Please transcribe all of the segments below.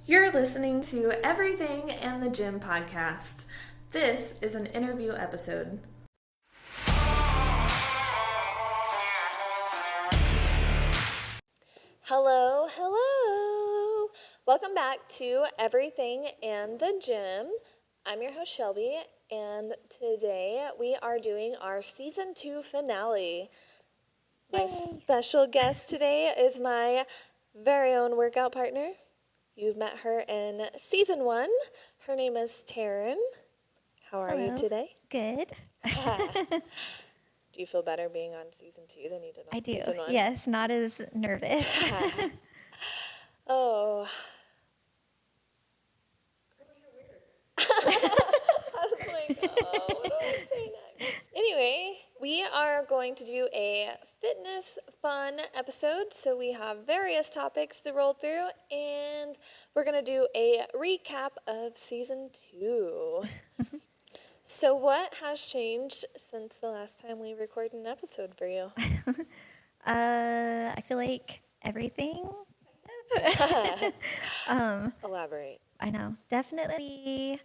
You're listening to Everything and the Gym podcast. This is an interview episode. Hello, hello. Welcome back to Everything and the Gym. I'm your host Shelby, and today we are doing our season 2 finale. My special guest today is my very own workout partner. You've met her in season 1. Her name is Taryn. How are you today? Good. Do you feel better being on season 2 than you did on season 1? Yes, not as nervous. Oh. I was like, oh, what do I say next? Anyway, we are going to do a fitness fun episode. So we have various topics to roll through, and we're going to do a recap of season 2. So what has changed since the last time we recorded an episode for you? I feel like everything. Elaborate. I know. Definitely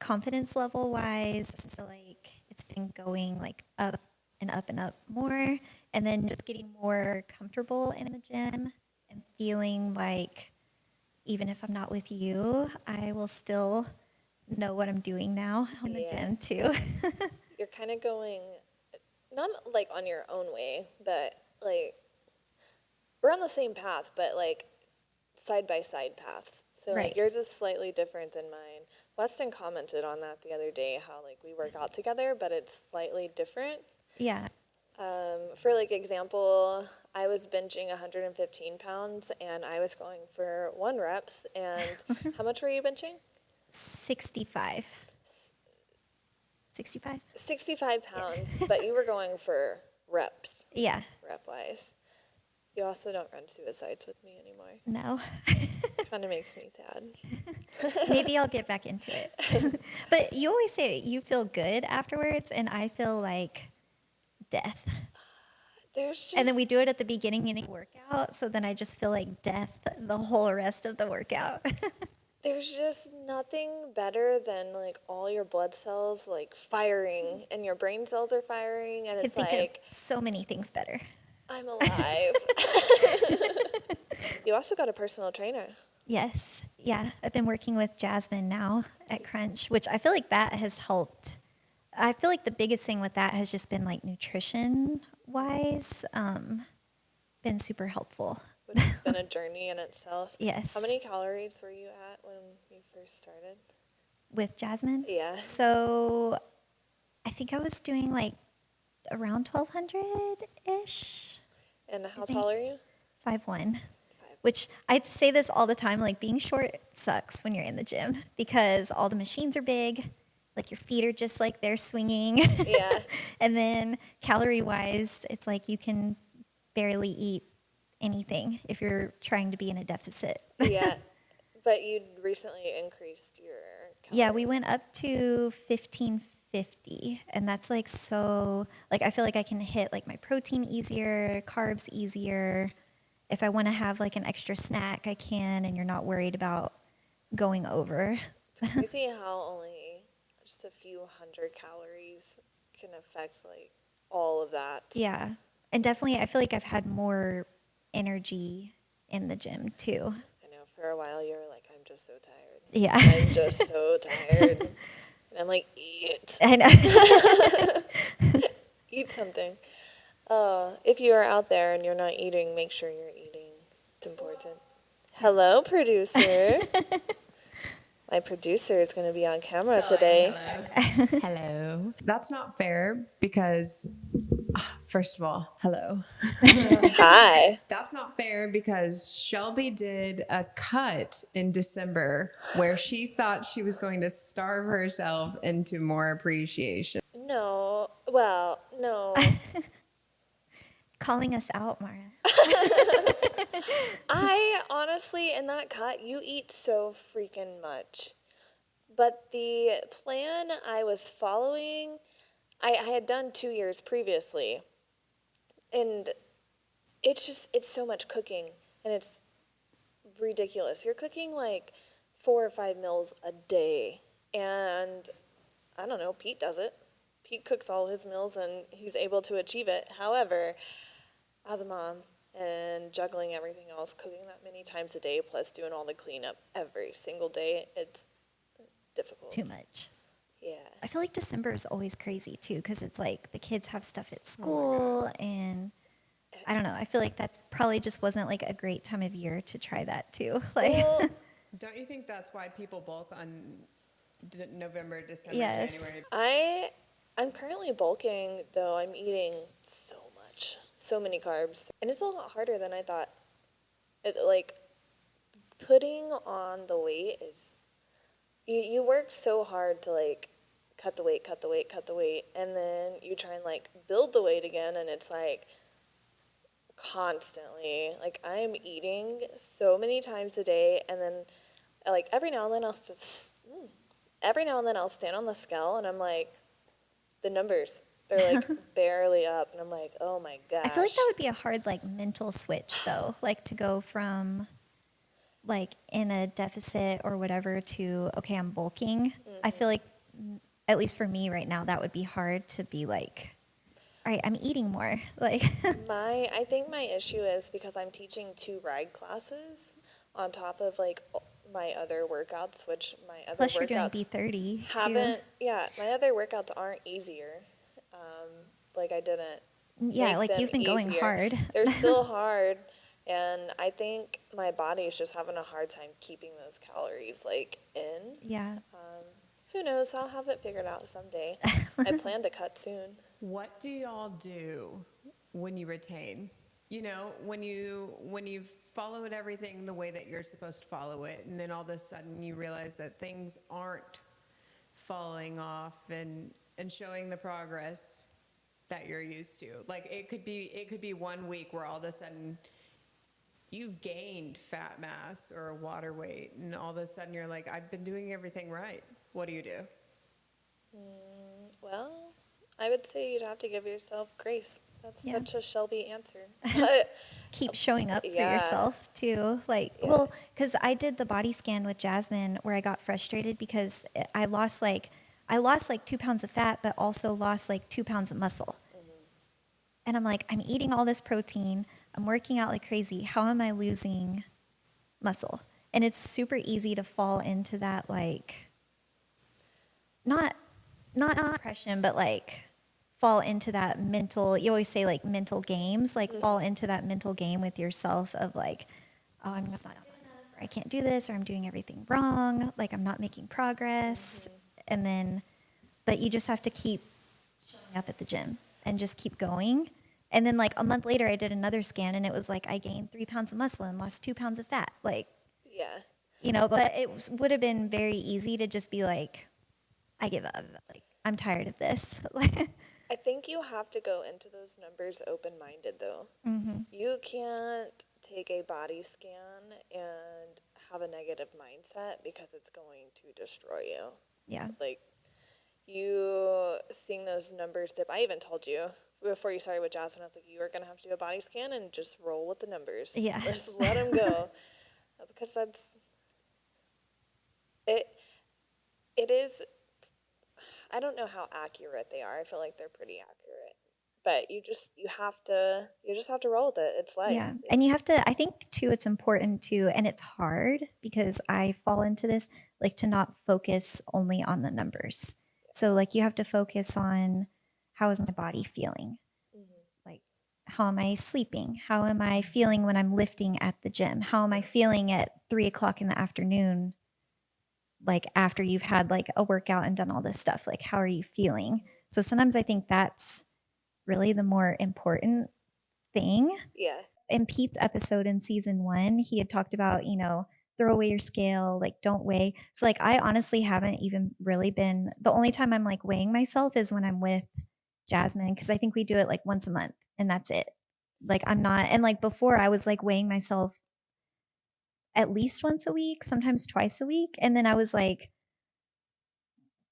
confidence level wise. So like it's been going like up and up and up more. And then just getting more comfortable in the gym and feeling like even if I'm not with you, I will still know what I'm doing now in the gym too. You're kind of going, not like on your own way, but like we're on the same path, but like side by side paths. So like yours is slightly different than mine. Weston commented on that the other day, how like we work out together, but it's slightly different. Yeah. For like example, I was benching 115 pounds and I was going for 1 reps. And how much were you benching? 65. 65? 65 pounds, but you were going for reps. Yeah. Rep-wise. You also don't run suicides with me anymore. No. Kind of makes me sad. Maybe I'll get back into it. But you always say you feel good afterwards, and I feel like death. And then we do it at the beginning of the workout, so then I just feel like death the whole rest of the workout. There's just nothing better than like all your blood cells like firing and your brain cells are firing, and I it's think like of so many things better. I'm alive. You also got a personal trainer. Yes. Yeah. I've been working with Jasmine now at Crunch, which I feel like that has helped. I feel like the biggest thing with that has just been like nutrition wise, been super helpful. Which has been a journey in itself. Yes. How many calories were you at when you first started? With Jasmine? Yeah. So I think I was doing like around 1,200-ish. And how tall are you? 5'1". Which I say this all the time, like being short sucks when you're in the gym because all the machines are big, like your feet are just like they're swinging. Yeah. And then calorie-wise, it's like you can barely eat anything if you're trying to be in a deficit. Yeah. But you recently increased your calories. Yeah, we went up to 1,550, and that's like so, like I feel like I can hit like my protein easier, carbs easier. If I want to have like an extra snack, I can, and you're not worried about going over. It's crazy how only just a few hundred calories can affect like all of that. Yeah. And definitely I feel like I've had more energy in the gym too. I know for a while you were like, I'm just so tired. Yeah. I'm just so tired. And I'm like, eat. I know. Eat something. If you are out there and you're not eating, make sure you're eating. It's important. Hello, producer. My producer is going to be on camera today. Hello. Hello. That's not fair because, first of all, hello. Hi. That's not fair because Shelby did a cut in December where she thought she was going to starve herself into more appreciation. No. Well, no. Calling us out, Mara. I honestly, in that cut, you eat so freaking much. But the plan I was following, I had done 2 years previously. And it's so much cooking. And it's ridiculous. You're cooking like 4 or 5 meals a day. And I don't know, Pete does it. Pete cooks all his meals and he's able to achieve it. However, as a mom and juggling everything else, cooking that many times a day, plus doing all the cleanup every single day, it's difficult. Too much. Yeah. I feel like December is always crazy too, because it's like the kids have stuff at Oh school, and I don't know. I feel like that's probably just wasn't like a great time of year to try that too. Like, Well, Don't you think that's why people bulk on November, December, Yes. January? I'm currently bulking, though I'm eating so much, so many carbs, and it's a lot harder than I thought. Like putting on the weight is you work so hard to like cut the weight, cut the weight, cut the weight, and then you try and like build the weight again, and it's like constantly like I am eating so many times a day, and then like every now and then I'll stand on the scale, and I'm like, the numbers, they're like barely up, and I'm like, oh my gosh. I feel like that would be a hard like mental switch though, like to go from like in a deficit or whatever to okay, I'm bulking. I feel like at least for me right now, that would be hard to be like, all right, I'm eating more. Like, I think my issue is because I'm teaching 2 ride classes on top of like my other workouts, which my other plus you're doing workouts B30 too. haven't. Yeah, my other workouts aren't easier. Like I didn't. Yeah, make like them you've been going easier. hard. They're still hard, and I think my body is just having a hard time keeping those calories like in. Yeah. Who knows? I'll have it figured out someday. I plan to cut soon. What do y'all do when you retain? You know, when you've followed everything the way that you're supposed to follow it, and then all of a sudden you realize that things aren't falling off and showing the progress that you're used to. Like it could be 1 week where all of a sudden you've gained fat mass or water weight, and all of a sudden you're like, I've been doing everything right. What do you do? Well, I would say you'd have to give yourself grace. That's Yeah. such a Shelby answer. But Keep showing up for Yeah. yourself too. Like, Yeah. well, because I did the body scan with Jasmine where I got frustrated because I lost like 2 pounds of fat, but also lost like 2 pounds of muscle. And I'm like, I'm eating all this protein. I'm working out like crazy. How am I losing muscle? And it's super easy to fall into that, like, not depression, but like fall into that mental, you always say like mental games, like fall into that mental game with yourself of like, oh, I'm just not enough, or I can't do this, or I'm doing everything wrong, like I'm not making progress. And then, but you just have to keep showing up at the gym and just keep going. And then like a month later, I did another scan and it was like I gained 3 pounds of muscle and lost 2 pounds of fat. Like, yeah. you know, but would have been very easy to just be like, I give up. Like, I'm tired of this. I think you have to go into those numbers open-minded, though. You can't take a body scan and have a negative mindset because it's going to destroy you. Yeah. Like, you seeing those numbers dip. I even told you before you started with Jasmine, I was like, you are going to have to do a body scan and just roll with the numbers. Yeah. Just let them go. Because it is, I don't know how accurate they are. I feel like they're pretty accurate. But you just have to roll with it. It's life. Yeah. And you have to, I think too, it's important to, and it's hard because I fall into this, like to not focus only on the numbers. So like you have to focus on how is my body feeling? Like how am I sleeping? How am I feeling when I'm lifting at the gym? How am I feeling at 3:00 in the afternoon? Like after you've had like a workout and done all this stuff, like how are you feeling? So sometimes I think that's really the more important thing. Yeah. In Pete's episode in season 1, he had talked about, you know, throw away your scale, like don't weigh. So like I honestly haven't even really been, the only time I'm like weighing myself is when I'm with Jasmine, because I think we do it like once a month and that's it. Like I'm not, and like before I was like weighing myself at least once a week, sometimes twice a week. And then I was like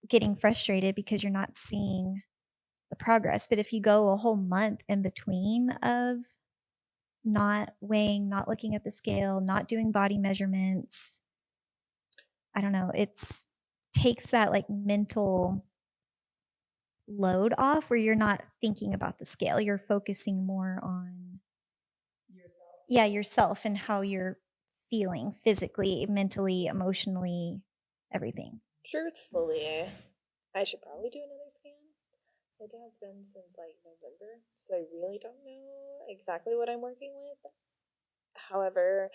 getting frustrated because you're not seeing the progress. But if you go a whole month in between of not weighing, not looking at the scale, not doing body measurements, I don't know, it's takes that like mental load off where you're not thinking about the scale. You're focusing more on yourself and how you're feeling physically, mentally, emotionally, everything. Truthfully, I should probably do another scan. It has been since like November, so I really don't know exactly what I'm working with. However,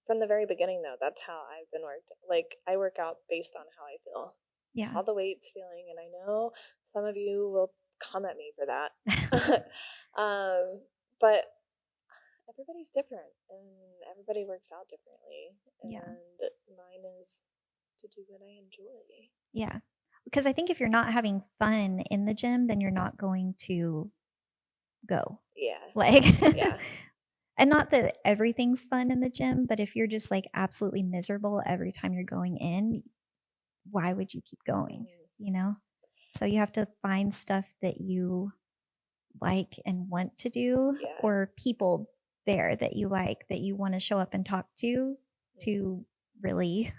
from the very beginning, though, that's how I've been worked. Like, I work out based on how I feel. Yeah. All the weights feeling, and I know some of you will come at me for that. But everybody's different, and everybody works out differently. And Yeah. mine is to do what I enjoy. Yeah. Because I think if you're not having fun in the gym, then you're not going to go. Yeah. Like, Yeah. and not that everything's fun in the gym, but if you're just like absolutely miserable every time you're going in, why would you keep going? You know? So you have to find stuff that you like and want to do, Yeah. or people there that you like, that you want to show up and talk to really.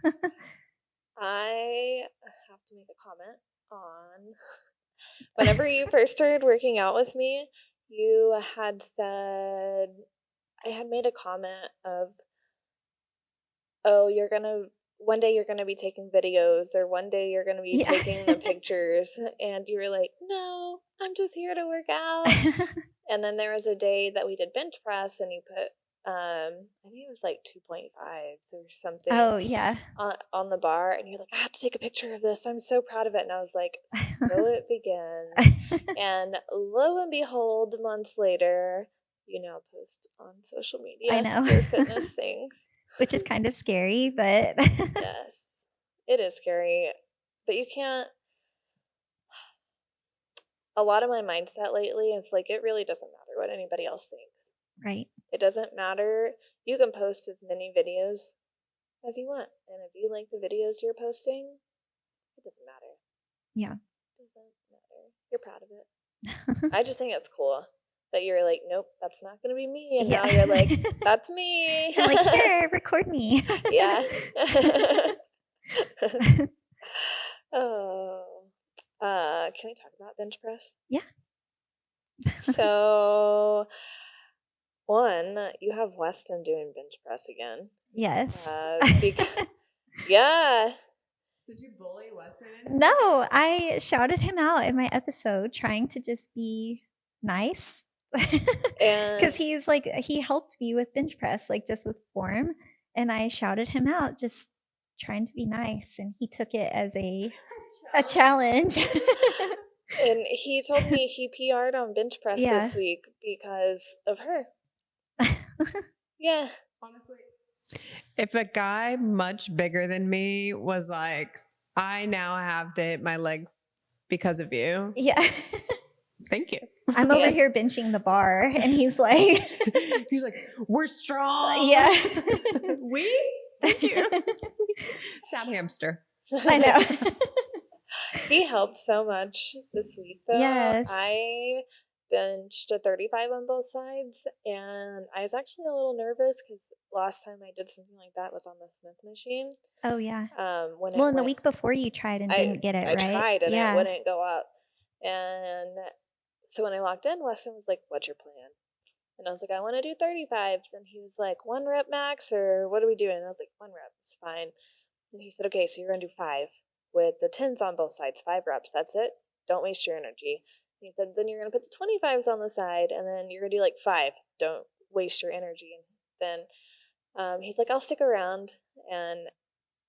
I have to make a comment on whenever you first started working out with me, you had said, I had made a comment of, oh, one day you're gonna be taking videos, or one day you're gonna be Yeah. taking the pictures, and you were like, no, I'm just here to work out. And then there was a day that we did bench press, and you put, I think it was like 2.5s or something. Oh, yeah. On the bar, and you're like, I have to take a picture of this. I'm so proud of it. And I was like, so it begins. And lo and behold, months later, you now post on social media I know. your fitness things. Which is kind of scary, but Yes, it is scary. But you can't. A lot of my mindset lately is like, it really doesn't matter what anybody else thinks. right. It doesn't matter. You can post as many videos as you want. And if you like the videos you're posting, it doesn't matter. Yeah. It doesn't matter. You're proud of it. I just think it's cool that you're like, nope, that's not going to be me. And now you're like, that's me. I'm like, here, record me. Yeah. Oh. Can we talk about bench press? Yeah. So, one, you have Weston doing bench press again. Yes. Yeah. Did you bully Weston? No, I shouted him out in my episode trying to just be nice. Because he's like, he helped me with bench press, like just with form. And I shouted him out, just trying to be nice. And he took it as a challenge. And he told me he PR'd on bench press this week because of her. Yeah. Honestly, if a guy much bigger than me was like, I now have to hit my legs because of you. Yeah. Thank you. I'm over here benching the bar, and he's like, we're strong. Yeah. Thank you. Sad hamster. I know. He helped so much this week, though. Yes. I benched a 35 on both sides, and I was actually a little nervous because last time I did something like that was on the Smith machine. Oh, yeah. In the week before you tried and didn't get it, right? I tried, and it wouldn't go up. And so when I walked in, Weston was like, what's your plan? And I was like, I want to do 35s. And he was like, 1 rep max, or what are we doing? And I was like, 1 rep, it's fine. And he said, okay, so you're going to do 5 with the 10s on both sides, 5 reps. That's it. Don't waste your energy. And he said, then you're going to put the 25s on the side, and then you're going to do like 5. Don't waste your energy. And then he's like, I'll stick around. And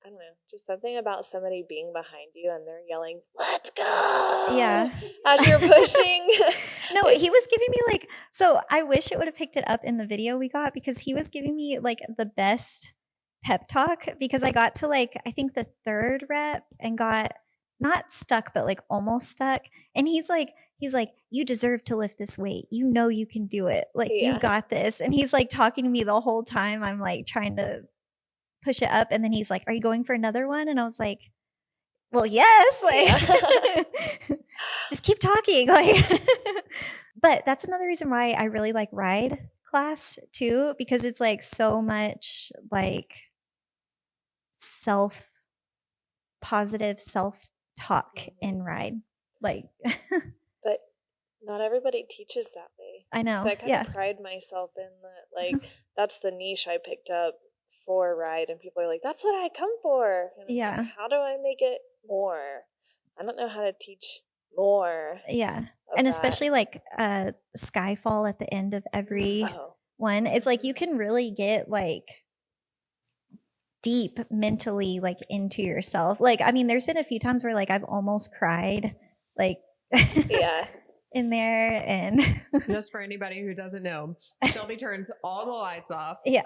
I don't know, just something about somebody being behind you and they're yelling, let's go. Yeah. As you're pushing. No, he was giving me like, so I wish it would have picked it up in the video we got, because he was giving me like the best pep talk, because I got to like, I think the 3rd rep and got not stuck, but like almost stuck. And he's like, you deserve to lift this weight. You know, you can do it. Like, you got this. And he's like talking to me the whole time. I'm like trying to push it up, and then he's like, are you going for another one? And I was like, well, yes, like just keep talking, like. But that's another reason why I really like ride class too, because it's like so much like self positive self-talk in ride. Like, But not everybody teaches that way. I know. So I kind Yeah. of pride myself in that, like, that's the niche I picked up for ride, and people are like, that's what I come for. And it's Yeah. like, how do I make it more? I don't know how to teach more. Yeah. of And that. especially like Skyfall at the end of every Oh, one. It's like you can really get like deep mentally like into yourself. Like, I mean, there's been a few times where like I've almost cried, like yeah. in there, and Just for anybody who doesn't know, Shelby turns all the lights off. yeah.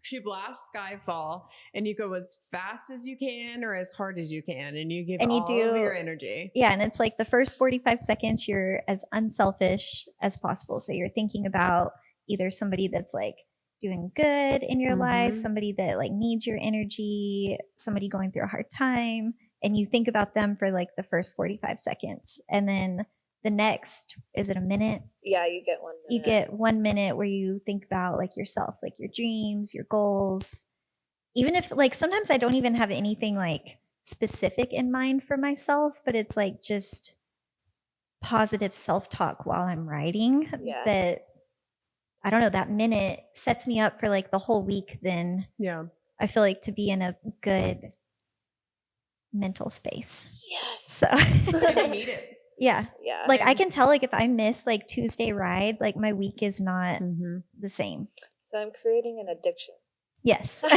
She blasts Skyfall, and you go as fast as you can or as hard as you can, and you give And you all do- of your energy. Yeah, and it's like the first 45 seconds you're as unselfish as possible. So you're thinking about either somebody that's like doing good in your life, Mhm. somebody that like needs your energy, somebody going through a hard time, and you think about them for like the first 45 seconds. And then the next, is it a minute? Yeah, you get 1 minute. You get 1 minute where you think about like yourself, like your dreams, your goals. Even if like sometimes I don't even have anything like specific in mind for myself, but it's like just positive self-talk while I'm writing Yeah. that I don't know, that minute sets me up for like the whole week. Then Yeah. I feel like to be in a good mental space. Yes. So And you need it. yeah. Yeah. Like I can tell like if I miss like Tuesday ride, like my week is not Mm-hmm. the same. So I'm creating an addiction. Yes. Also,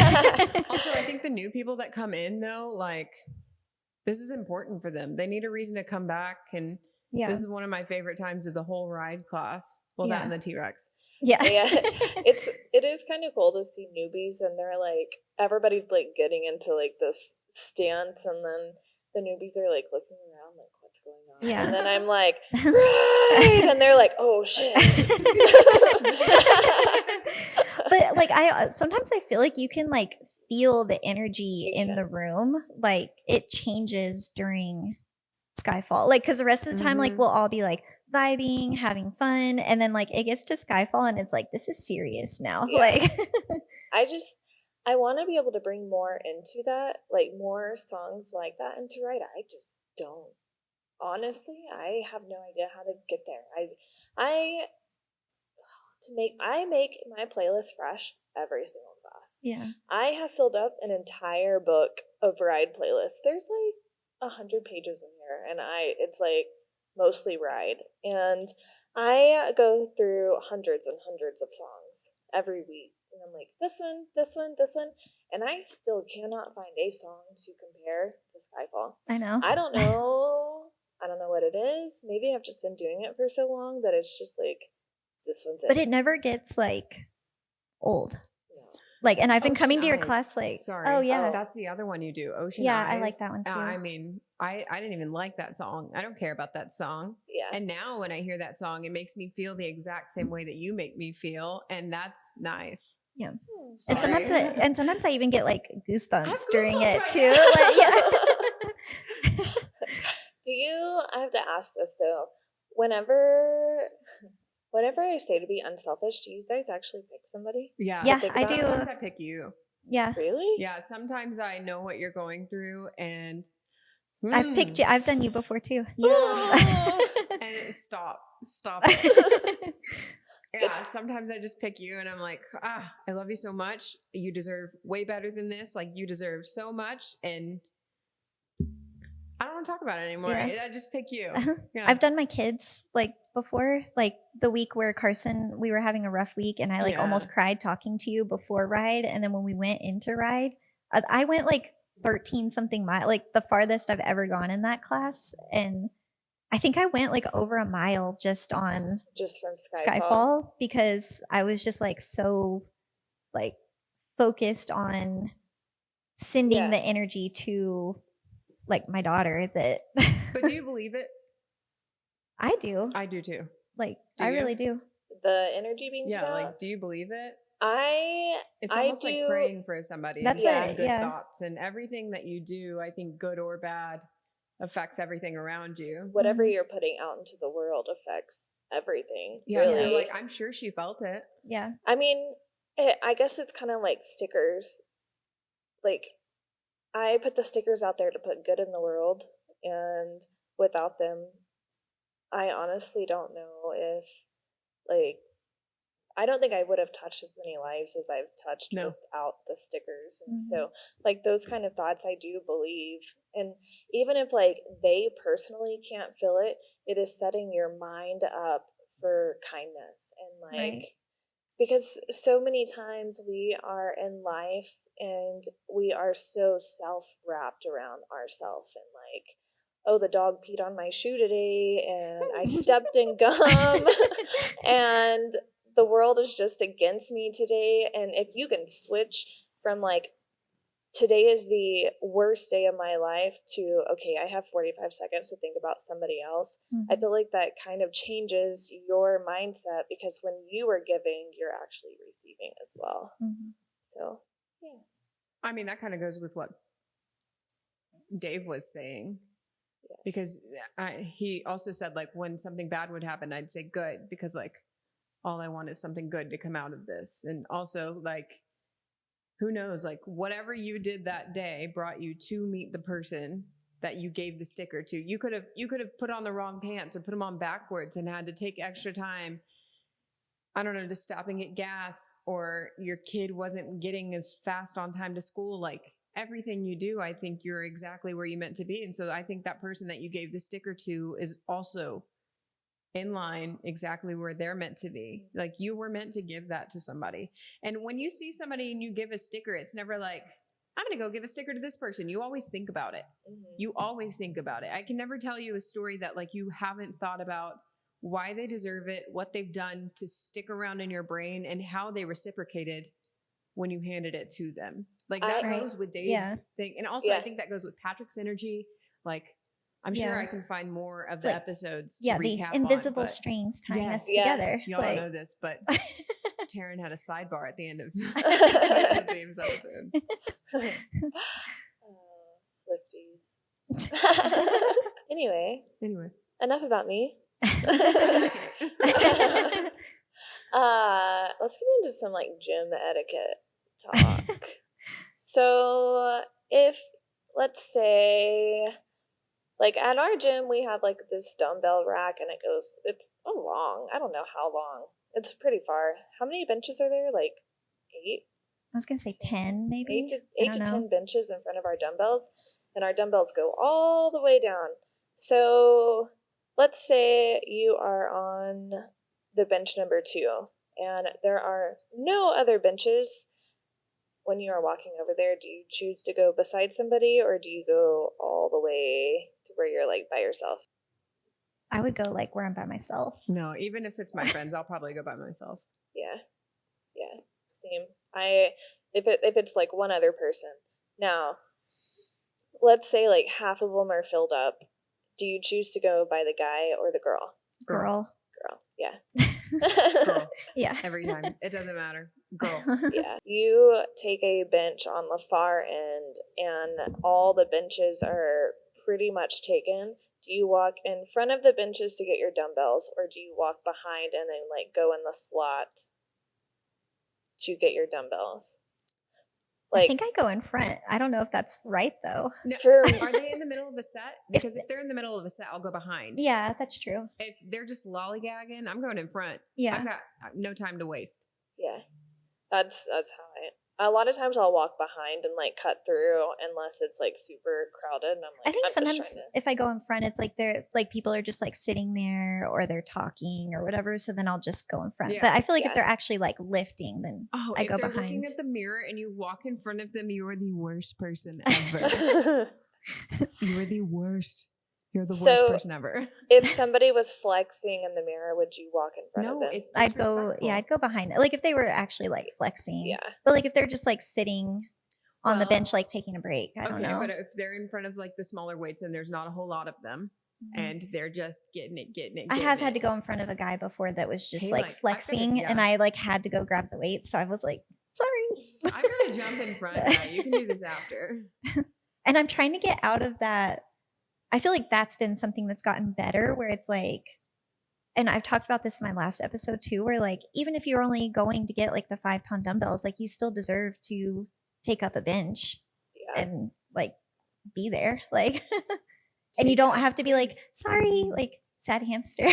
I think the new people that come in, though, like, this is important for them. They need a reason to come back. And Yeah. this is one of my favorite times of the whole ride class. Well, that Yeah. and the T-Rex. Yeah. Yeah. It is kind of cool to see newbies, and they're like, everybody's like getting into like this stance, and then the newbies are like looking around like, what's going on? Yeah. And then I'm like, right, and they're like, oh shit. But like I sometimes I feel like you can like feel the energy You in can. the room. Like it changes during Skyfall. Like because the rest of the time, like Mhm. we'll all be like vibing, having fun, and then like it gets to Skyfall and it's like this is serious now. Yeah. Like I want to be able to bring more into that, like more songs like that into Ride. I just don't. Honestly, I have no idea how to get there. I make my playlist fresh every single class. yeah. I have filled up an entire book of Ride playlists. There's like 100 pages in here, and it's like mostly Ride, and I go through hundreds and hundreds of songs every week, and I'm like, this one, this one, this one, and I still cannot find a song to compare to Skyfall. I know. I don't know. I don't know what it is. Maybe I've just been doing it for so long that it's just like, this one's it. But it never gets like old. No. Like, and I've been Ocean coming to your Eyes. class like, Sorry. oh yeah, That's the other one you do. Ocean Yeah, Eyes. I like that one, too. I mean, I didn't even like that song. I don't care about that song. Yeah. And now when I hear that song, it makes me feel the exact same way that you make me feel. And that's nice. yeah. Hmm. And sometimes, Sorry. and sometimes I even get like goosebumps have during goosebumps it right too. now. Like, yeah. I have to ask this though. Whenever I say to be unselfish, do you guys actually pick somebody? Yeah. Yeah, think I about do. Sometimes I pick you. Yeah. Really? Yeah. Sometimes I know what you're going through and I've picked you. I've done you before too. Yeah. And stop it. Yeah, sometimes I just pick you and I'm like, I love you so much. You deserve way better than this. Like, you deserve so much. And I don't want to talk about it anymore. Yeah. I just pick you. Yeah. I've done my kids like before, like the week where Carson, we were having a rough week and I like Yeah. almost cried talking to you before ride. And then when we went into ride, I went like 13 something mile, like the farthest I've ever gone in that class. And I think I went like over a mile just on Just from Skyfall because I was just like so like focused on sending Yeah. the energy to like my daughter that But do you believe it? I do. I do too. Like Do I you? really do. The energy being Yeah. put out? Like, do you believe it? It's I almost do. like praying for somebody. That's and having it, good yeah. thoughts. And everything that you do, I think, good or bad, affects everything around you. Whatever Mhm. you're putting out into the world affects everything. Yeah. Really. So, like, I'm sure she felt it. Yeah. I mean, I guess it's kind of like stickers. Like, I put the stickers out there to put good in the world, and without them, I honestly don't know if, like, I don't think I would have touched as many lives as I've touched No. without the stickers. And so, like, those kind of thoughts I do believe. And even if, like, they personally can't feel it, it is setting your mind up for kindness. And, like, Right. because so many times we are in life and we are so self-wrapped around ourselves and, like, oh, the dog peed on my shoe today and I stepped in gum and the world is just against me today. And if you can switch from, like, today is the worst day of my life to, okay, I have 45 seconds to think about somebody else, I feel like that kind of changes your mindset, because when you are giving, you're actually receiving as well. So, yeah. I mean, that kind of goes with what Dave was saying. Because he also said, like, when something bad would happen, I'd say good, because, like, all I want is something good to come out of this. And also, like, who knows, like, whatever you did that day brought you to meet the person that you gave the sticker to. You could have put on the wrong pants or put them on backwards and had to take extra time, I don't know, to stop and get gas, or your kid wasn't getting as fast on time to school. Like, everything you do, I think you're exactly where you meant to be. And so I think that person that you gave the sticker to is also in line exactly where they're meant to be. Like, you were meant to give that to somebody. And when you see somebody and you give a sticker, it's never like, I'm going to go give a sticker to this person. You always think about it. You always think about it. I can never tell you a story that, like, you haven't thought about why they deserve it, what they've done to stick around in your brain, and how they reciprocated when you handed it to them. Like, that goes with Dave's thing. And also, I think that goes with Patrick's energy. Like, I'm sure I can find more of the episodes to recap the invisible on, strings tying us Yeah. together. y'all Like, don't know this, but Taryn had a sidebar at the end of Dave's episode. Swifties. Anyway, enough about me. Let's get into some, like, gym etiquette talk. So if, let's say, like, at our gym, we have, like, this dumbbell rack, and it's long. I don't know how long. It's pretty far. How many benches are there? Like 8? I was going to say 10, maybe. 8 to 10 benches in front of our dumbbells, and our dumbbells go all the way down. So let's say you are on the bench number 2, and there are no other benches. When you are walking over there, do you choose to go beside somebody, or do you go all the way to where you're, like, by yourself? I would go, like, where I'm by myself. No, even if it's my friends, I'll probably go by myself. Yeah, same. If it's, like, one other person. Now, let's say, like, half of them are filled up. Do you choose to go by the guy or the girl? Girl. Yeah. Girl. Yeah. Every time. It doesn't matter. Girl. Yeah. You take a bench on the far end and all the benches are pretty much taken. Do you walk in front of the benches to get your dumbbells, or do you walk behind and then, like, go in the slot to get your dumbbells? Like, I think I go in front. I don't know if that's right, though. No, For- are they in the middle of a set? Because if they're in the middle of a set, I'll go behind. Yeah, that's true. If they're just lollygagging, I'm going in front. Yeah. I've got no time to waste. yeah, that's how a lot of times I'll walk behind and, like, cut through unless it's, like, super crowded, and I'm like, I think I'm just sometimes trying if I go in front, it's like they're like people are just like sitting there or they're talking or whatever. So then I'll just go in front. Yeah. But I feel like Yeah. if they're actually like lifting, then Oh, I if go they're behind. looking at the mirror and you walk in front of them, you are the worst person ever. to. You are the worst. You're the So- worst person ever. If somebody was flexing in the mirror, would you walk in front of No, them? it's I'd go, disrespectful. I'd go behind. Like if they were actually like flexing. Yeah. But like if they're just like sitting on the Well, bench, like taking a break, I don't Okay, know. but if they're in front of like the smaller weights and there's not a whole lot of them, and they're just getting it. I have had to go in front of a guy before that was just Hey, like like, I could've- flexing, and yeah. I like had to go grab the weights. So I was like, sorry. I'm gonna jump in front. Yeah, you can do this after. And I'm trying to get out of that. I feel like that's been something that's gotten better where it's like, and I've talked about this in my last episode too, where like, even if you're only going to get like the 5-pound dumbbells, like you still deserve to take up a bench Yeah. and like be there. Like, and you don't have to be like, sorry, like sad hamster.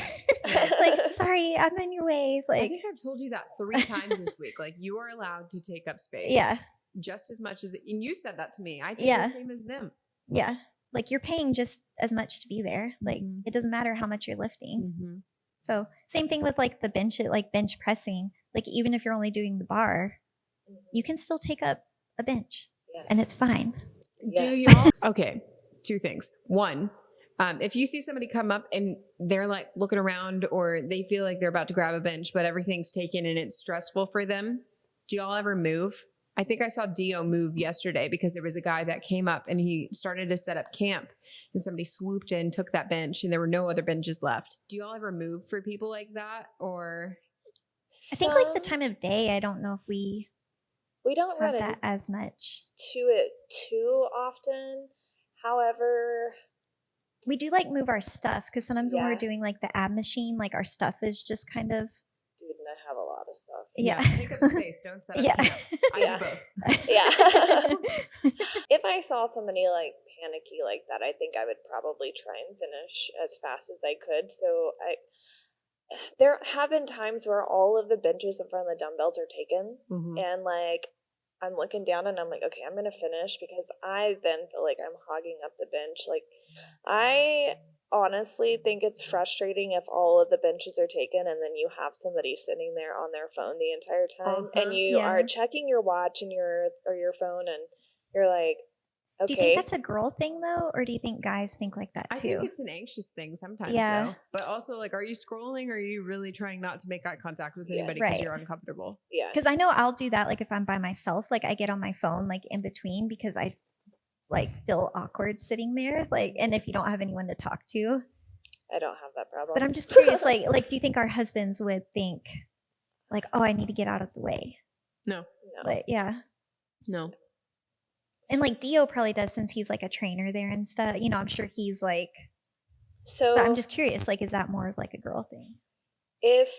Like, sorry, I'm on your way. I Like, think I've told you that 3 times this week. Like, you are allowed to take up space. yeah. Just as much as, and you said that to me. I feel Yeah. the same as them. Yeah. Like you're paying just as much to be there. Like Mhm. it doesn't matter how much you're lifting. Mm-hmm. So same thing with like the bench, like bench pressing. Like even if you're only doing the bar, you can still take up a bench Yes. and it's fine. Yes. Do y'all? Okay, 2 things. One, if you see somebody come up and they're like looking around or they feel like they're about to grab a bench, but everything's taken and it's stressful for them, do y'all ever move? I think I saw Dio move yesterday because there was a guy that came up and he started to set up camp and somebody swooped in, took that bench, and there were no other benches left. Do y'all ever move for people like that? Or I think like the Some- time of day, I don't know if we we don't have run that as much. into it too often. However, We do like move our stuff because sometimes when we're Yeah. doing like the ab machine, like our stuff is just kind of, dude, and I have a lot of stuff. yeah. take up space, don't set up Yeah. camp. I Yeah. do both. Yeah. If I saw somebody like panicky like that, I think I would probably try and finish as fast as I could. So there have been times where all of the benches in front of the dumbbells are taken, Mhm. and like I'm looking down and I'm like, okay, I'm gonna finish because I then feel like I'm hogging up the bench. Like I honestly think it's frustrating if all of the benches are taken and then you have somebody sitting there on their phone the entire time Uh-huh. and you Yeah. are checking your watch and your phone and you're like, Do you think okay, that's a girl thing though? Or do you think guys think like that I too? think it's an anxious thing sometimes, Yeah. though. But also, like, are you scrolling or are you really trying not to make eye contact with Yeah. anybody because Right. you're uncomfortable? yeah, Because I know I'll do that like if I'm by myself, like I get on my phone like in between because I like feel awkward sitting there. Like, and if you don't have anyone to talk to. I don't have that problem. But I'm just curious, like do you think our husbands would think like, oh, I need to get out of the way? No, No. Like, yeah. no. And like Dio probably does since he's like a trainer there and stuff. You know, I'm sure he's like, So but I'm just curious, like, is that more of like a girl thing? if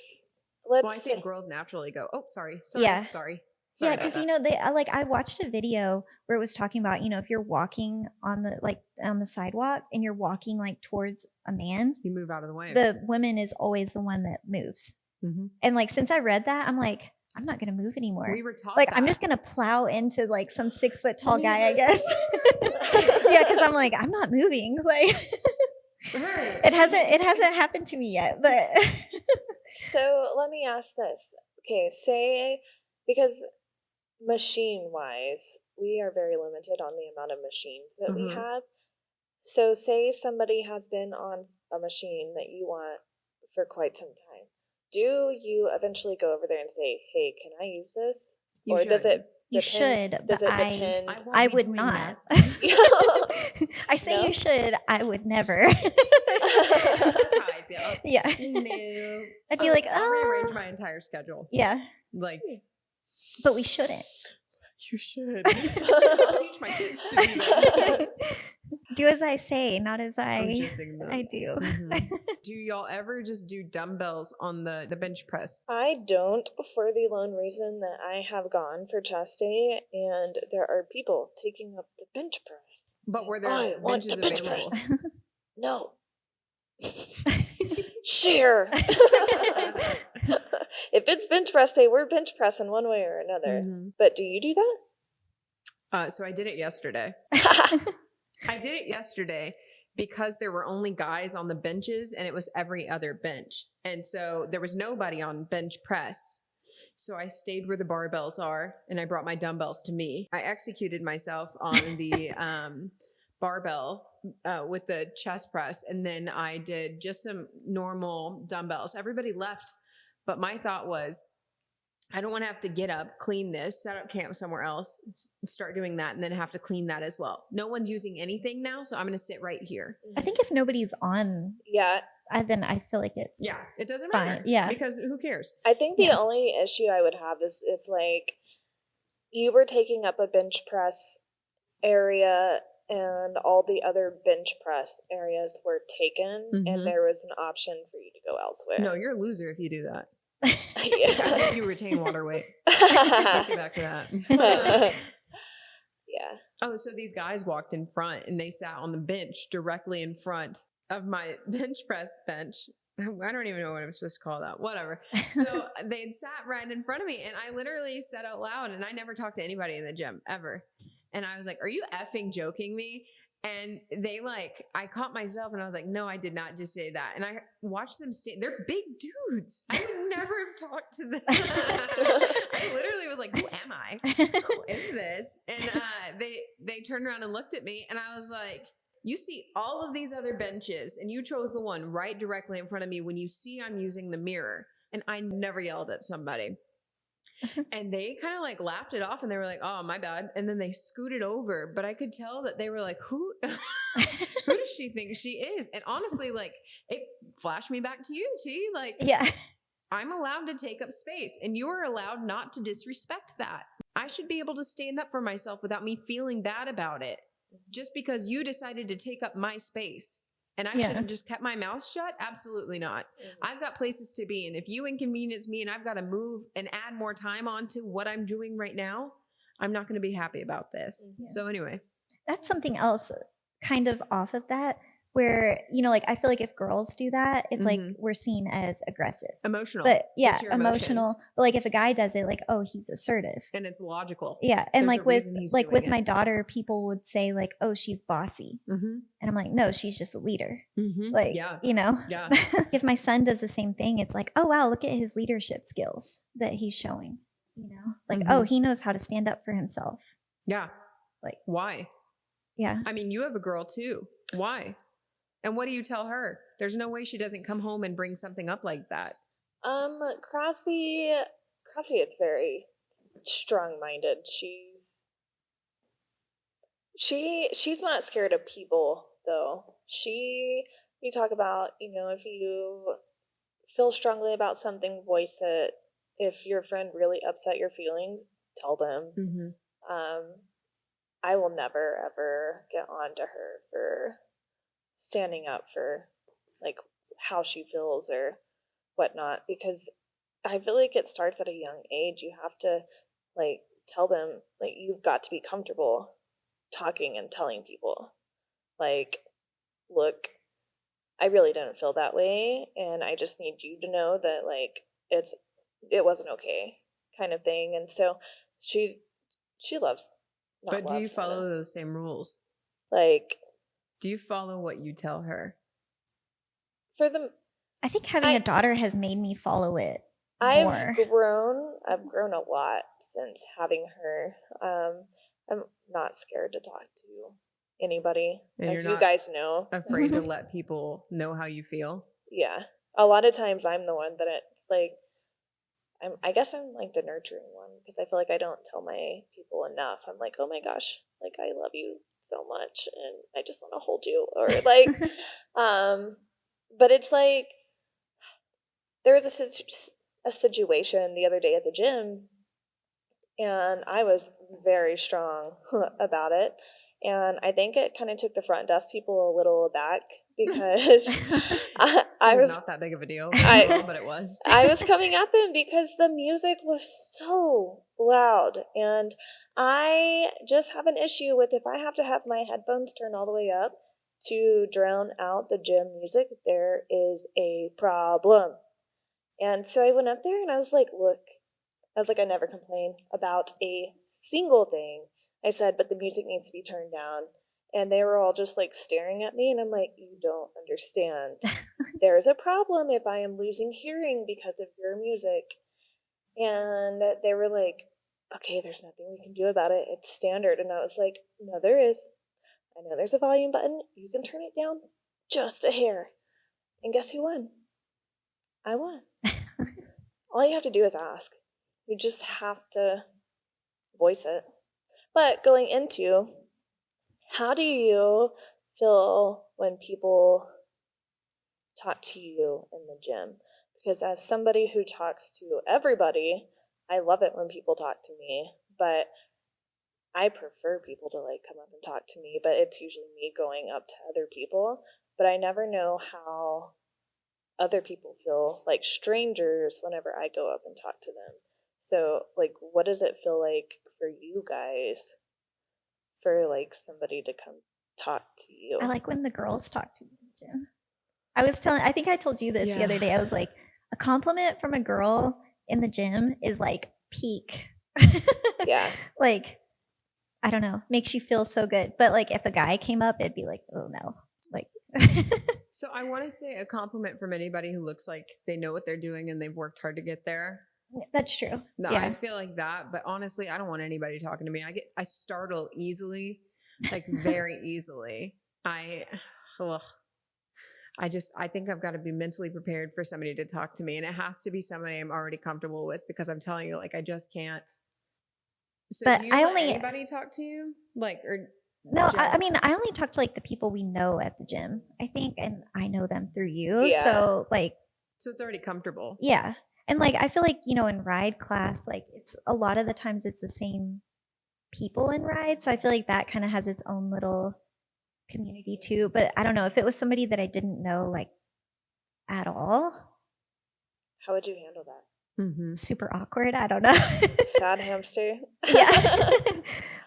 let's Well, I say, think girls naturally go, oh, sorry. Sorry. Yeah. Sorry. Yeah, about because that." you know I watched a video where it was talking about if you're walking on the sidewalk and you're walking like towards a man, You move out of the way. the woman is always the one that moves. Mhm. And like since I read that, I'm like, I'm not gonna move anymore. We were taught Like I'm that. just gonna plow into like some 6 foot tall guy, I guess. Yeah, because I'm like I'm not moving. Like it hasn't happened to me yet, but so let me ask this. Okay, say because machine wise, we are very limited on the amount of machines that we Mhm. have. So say somebody has been on a machine that you want for quite some time. Do you eventually go over there and say, "Hey, can I use this?" You or does should. it you depend- should. Does But it I depend? won't I be would doing not. that. I say No? you should. I would never. That's how I feel. Yeah. No. I'd be like, I'll rearrange ah. my entire schedule. Yeah, Like, but we shouldn't. you should. I'll teach my kids to do that. Do as I say, not as I'm I just thinking that. I do. Mhm. Do y'all ever just do dumbbells on the bench press? I don't, for the lone reason that I have gone for chest day, and there are people taking up the bench press. But were there I want benches to bench available? press. No. Share. If it's bench press day, we're bench pressing one way or another. Mhm. But do you do So I did it yesterday. that? I did it yesterday because there were only guys on the benches and it was every other bench. And so there was nobody on bench press. So I stayed where the barbells are and I brought my dumbbells to me. I executed myself on the barbell with the chest press. And then I did just some normal dumbbells. Everybody left. But my thought was, I don't want to have to get up, clean this, set up camp somewhere else, start doing that, and then have to clean that as well. No one's using anything now, so I'm going to sit right here. I think if nobody's on, Yeah. then I feel like it's Yeah, it doesn't Fine, matter. yeah. Because who cares? I think the Yeah. only issue I would have is if, like, you were taking up a bench press area and all the other bench press areas were taken Mhm. and there was an option for you to go elsewhere. No, you're a loser if you do that. I Yeah. think you retain water weight. Let's get back to that. Yeah. Oh, so these guys walked in front and they sat on the bench directly in front of my bench press bench. I don't even know what I'm supposed to call that. Whatever. So they'd sat right in front of me, and I literally said out loud, and I never talked to anybody in the gym ever. And I was like, "Are you effing joking me?" And they I caught myself, and I was like, "No, I did not just say that." And I watched them stand. They're big dudes. I would never have talked to them. I literally was like, "Who am I? Who is this?" And they turned around and looked at me, and I was like, you see all of these other benches, and you chose the one right directly in front of me when you see I'm using the mirror. And I never yelled at somebody. And they kind of laughed it off, and they were like, "Oh, my bad." And then they scooted over, but I could tell that they were like, who does she think she is? And honestly, it flashed me back to you, T. Yeah. I'm allowed to take up space, and you are allowed not to disrespect that. I should be able to stand up for myself without me feeling bad about it. Just because you decided to take up my space and I should have just kept my mouth shut? Absolutely not. I've got places to be. And if you inconvenience me and I've got to move and add more time onto what I'm doing right now, I'm not going to be happy about this. So anyway. That's something else kind of off of that, where, I feel like if girls do that, it's we're seen as aggressive. Emotional. But yeah, It's your emotional. emotions. But if a guy does it, oh, he's assertive. And it's logical. Yeah. And There's a with reason he's with doing my it. daughter, people would say oh, she's bossy. And I'm like, no, she's just a leader. Yeah. Yeah. If my son does the same thing, it's oh, wow, look at his leadership skills that he's showing, oh, he knows how to stand up for himself. Yeah. Why? Yeah. I mean, you have a girl too. Why? And what do you tell her? There's no way she doesn't come home and bring something up like that. Crosby is very strong-minded. She's not scared of people, though. We talk about, if you feel strongly about something, voice it. If your friend really upset your feelings, tell them. I will never, ever get on to her for standing up for, how she feels or whatnot, because I feel like it starts at a young age. You have to, tell them, you've got to be comfortable talking and telling people, look, I really didn't feel that way, and I just need you to know that, it wasn't okay, kind of thing. And so she loves. But do you follow those same rules? Do you follow what you tell her? I think having a daughter has made me follow it more. I've grown a lot since having her. I'm not scared to talk to anybody, and as you guys know. Afraid to let people know how you feel? Yeah. A lot of times I'm the one that it's I guess I'm the nurturing one, because I feel like I don't tell my people enough. I'm like, oh my gosh, I love you so much and I just want to hold you, or but it's there was a situation the other day at the gym, and I was very strong about it, and I think it kind of took the front desk people a little aback, because I was not that big of a deal, but it was. I was coming at them because the music was so loud, and I just have an issue with, if I have to have my headphones turned all the way up to drown out the gym music, there is a problem. And so I went up there and I was like, look, I never complain about a single thing. I said, but the music needs to be turned down. And they were all just staring at me, and I'm like, you don't understand. There is a problem if I am losing hearing because of your music. And they were like, okay, there's nothing we can do about it. It's standard. And I was like, no, there is. I know there's a volume button. You can turn it down just a hair. And guess who won? I won. All you have to do is ask. You just have to voice it. But going into, how do you feel when people talk to you in the gym? Because as somebody who talks to everybody, I love it when people talk to me, but I prefer people to come up and talk to me, but it's usually me going up to other people. But I never know how other people feel, strangers, whenever I go up and talk to them. So what does it feel like for you guys for like somebody to come talk to you. I like when the girls talk to me in the gym. I think I told you this the Yeah. other day. I was like, a compliment from a girl in the gym is like peak. Yeah. Like, I don't know, makes you feel so good. But like if a guy came up, it'd be like, oh no. Like So I want to say a compliment from anybody who looks like they know what they're doing and they've worked hard to get there. that's true. No, Yeah. I feel like that, but honestly, I don't want anybody talking to me. I startle easily, like very easily. Ugh. I think I've got to be mentally prepared for somebody to talk to me, and it has to be somebody I'm already comfortable with, because I'm telling you, like, I just can't. So But do you I let only- anybody talk to you? Like, or No, I just- mean, I only talk to like the people we know at the gym, I think, and I know them through you. Yeah. So like, so it's already comfortable. yeah. And like, I feel like, you know, in ride class, like it's a lot of the times it's the same people in ride. So I feel like that kind of has its own little community too. But I don't know if it was somebody that I didn't know like at all, How would you handle that? Mm-hmm. super awkward. I don't know. Sad hamster. Yeah.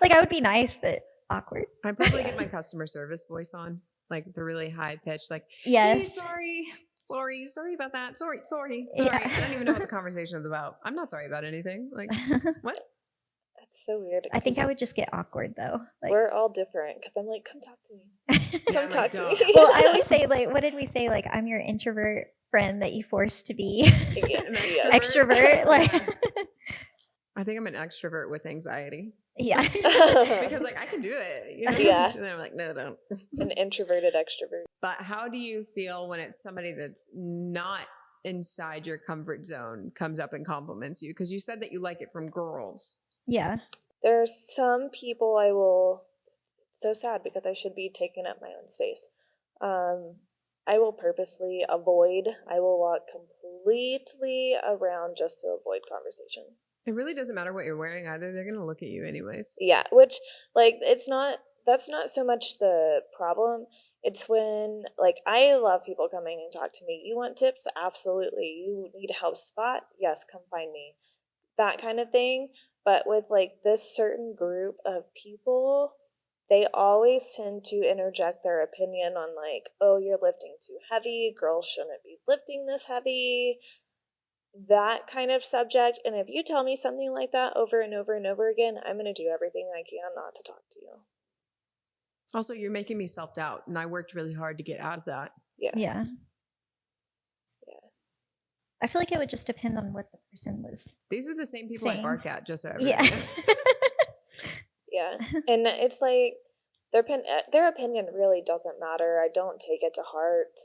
Like I would be nice, but awkward. I probably get my customer service voice on, like the really high pitch, like, hey, Yes. sorry about that. Sorry. Yeah. I don't even know what the conversation is about. I'm not sorry about anything. Like, what? That's so weird. I think 'cause I would just get awkward though. Like, we're all different because I'm like, come talk to me. Yeah, Come I'm talk like, to duh. me. well, I always say like, what did we say? Like, I'm your introvert friend that you forced to be Yeah, An yeah. extrovert. Like, I think I'm an extrovert with anxiety yeah. because, like, I can do it. You know? Yeah. And then I'm like, no, don't. An introverted extrovert. But how do you feel when it's somebody that's not inside your comfort zone comes up and compliments you? Because you said that you like it from girls. Yeah. There's some people I will. It's so sad because I should be taking up my own space. I will purposely avoid. I will walk completely around just to avoid conversation. It really doesn't matter what you're wearing either. They're going to look at you anyways. Yeah, which like that's not so much the problem. It's when like I love people coming and talk to me. You want tips? Absolutely. You need help spot? Yes, come find me. That kind of thing. But with like this certain group of people, they always tend to interject their opinion on like, oh, you're lifting too heavy. Girls shouldn't be lifting this heavy. That kind of subject. And if you tell me something like that over and over and over again, I'm going to do everything I can not to talk to you. Also, you're making me self-doubt, and I worked really hard to get out of that. Yeah. Yeah. Yeah. I feel like it would just depend on what the person was. These are the same people I Same. bark at, just so Yeah. everybody knows. Yeah. And it's like their opinion really doesn't matter. I don't take it to heart.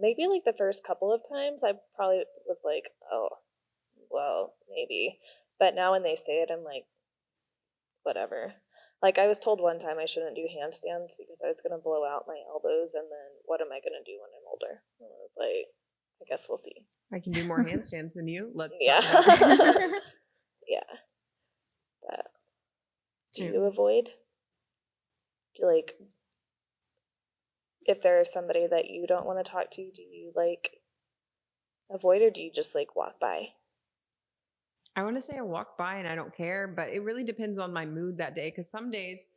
Maybe like the first couple of times I probably was like, oh, well, maybe. But now when they say it, I'm like, whatever. Like I was told one time I shouldn't do handstands because I was going to blow out my elbows, and then what am I going to do when I'm older? And I was like, I guess we'll see. I can do more handstands than you. Let's Yeah. find out. Yeah. But do Yeah. you avoid? Do you like, if there's somebody that you don't want to talk to, do you like avoid, or do you just like walk by? I want to say I walk by and I don't care, but it really depends on my mood that day. Because some days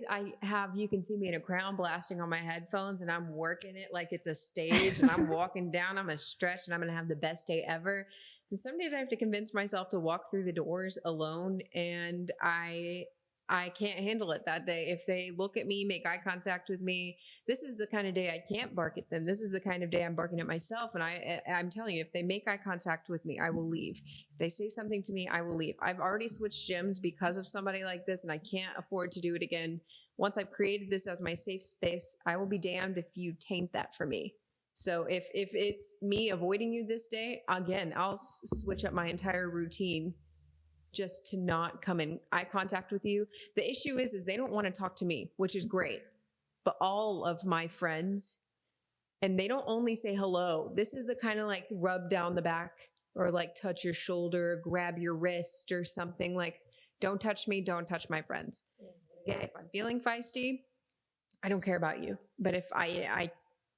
I have, you can see me in a crown blasting on my headphones and I'm working it like it's a stage and I'm walking down, I'm going to stretch and I'm going to have the best day ever. And some days I have to convince myself to walk through the doors alone, and I can't handle it that day. If they look at me, make eye contact with me, this is the kind of day I can't bark at them. This is the kind of day I'm barking at myself. And I'm telling you, if they make eye contact with me, I will leave. If they say something to me, I will leave. I've already switched gyms because of somebody like this, and I can't afford to do it again. Once I've created this as my safe space, I will be damned if you taint that for me. So if it's me avoiding you this day, again, I'll switch up my entire routine just to not come in eye contact with you. The issue is they don't want to talk to me, which is great. But all of my friends, and they don't only say hello. This is the kind of like rub down the back or like touch your shoulder, grab your wrist or something. Like, don't touch me, don't touch my friends. Again, if I'm feeling feisty, I don't care about you. But if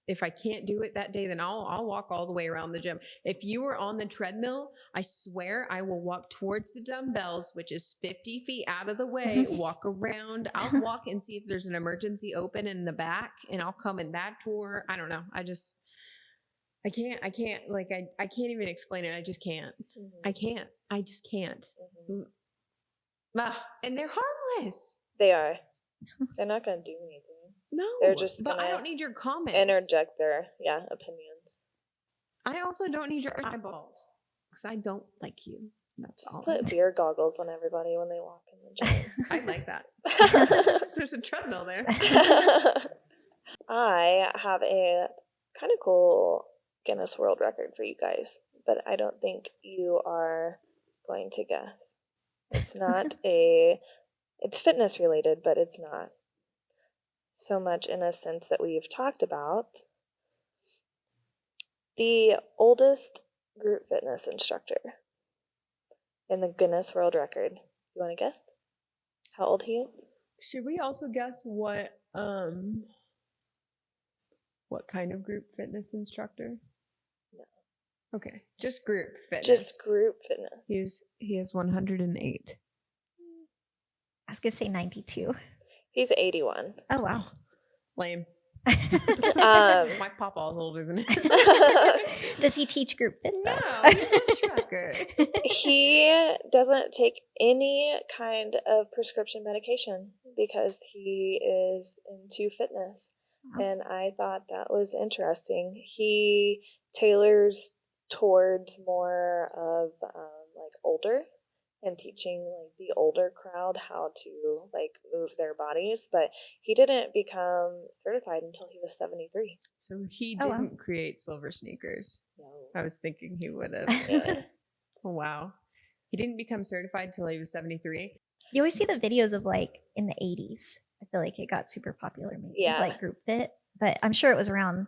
if I can't do it that day, then I'll walk all the way around the gym. If you were on the treadmill, I swear I will walk towards the dumbbells, which is 50 feet out of the way, walk around. I'll walk and see if there's an emergency open in the back, and I'll come in that door. I don't know. I can't even explain it. I just can't. I just can't. And they're harmless. They are. They're not going to do anything. No, They're just but I gonna don't need your comments. Interject their opinions. I also don't need your eyeballs because I don't like you. That's Just all. put beer goggles on everybody when they walk in the gym. I like that. There's a treadmill there. I have a kind of cool Guinness World Record for you guys, but I don't think you are going to guess. It's not it's fitness related, but it's not so much in a sense that we've talked about. The oldest group fitness instructor in the Guinness World Record. You want to guess how old he is? Should we also guess what kind of group fitness instructor? No. Okay, just group fitness. Just group fitness. He is 108. I was going to say 92. He's 81. Oh, wow. Lame. Um, My papa's older than him. Does he teach group fitness? No, he's a trucker. He doesn't take any kind of prescription medication because he is into fitness. Wow. And I thought that was interesting. He tailors towards more of like older and teaching like the older crowd how to like move their bodies, but he didn't become certified until he was 73. So he Oh, wow. didn't create silver sneakers. No. I was thinking he would have. Yeah. Oh, wow. He didn't become certified till he was 73. You always see the videos of like in the 80s. I feel like it got super popular, maybe Yeah. like group fit, but I'm sure it was around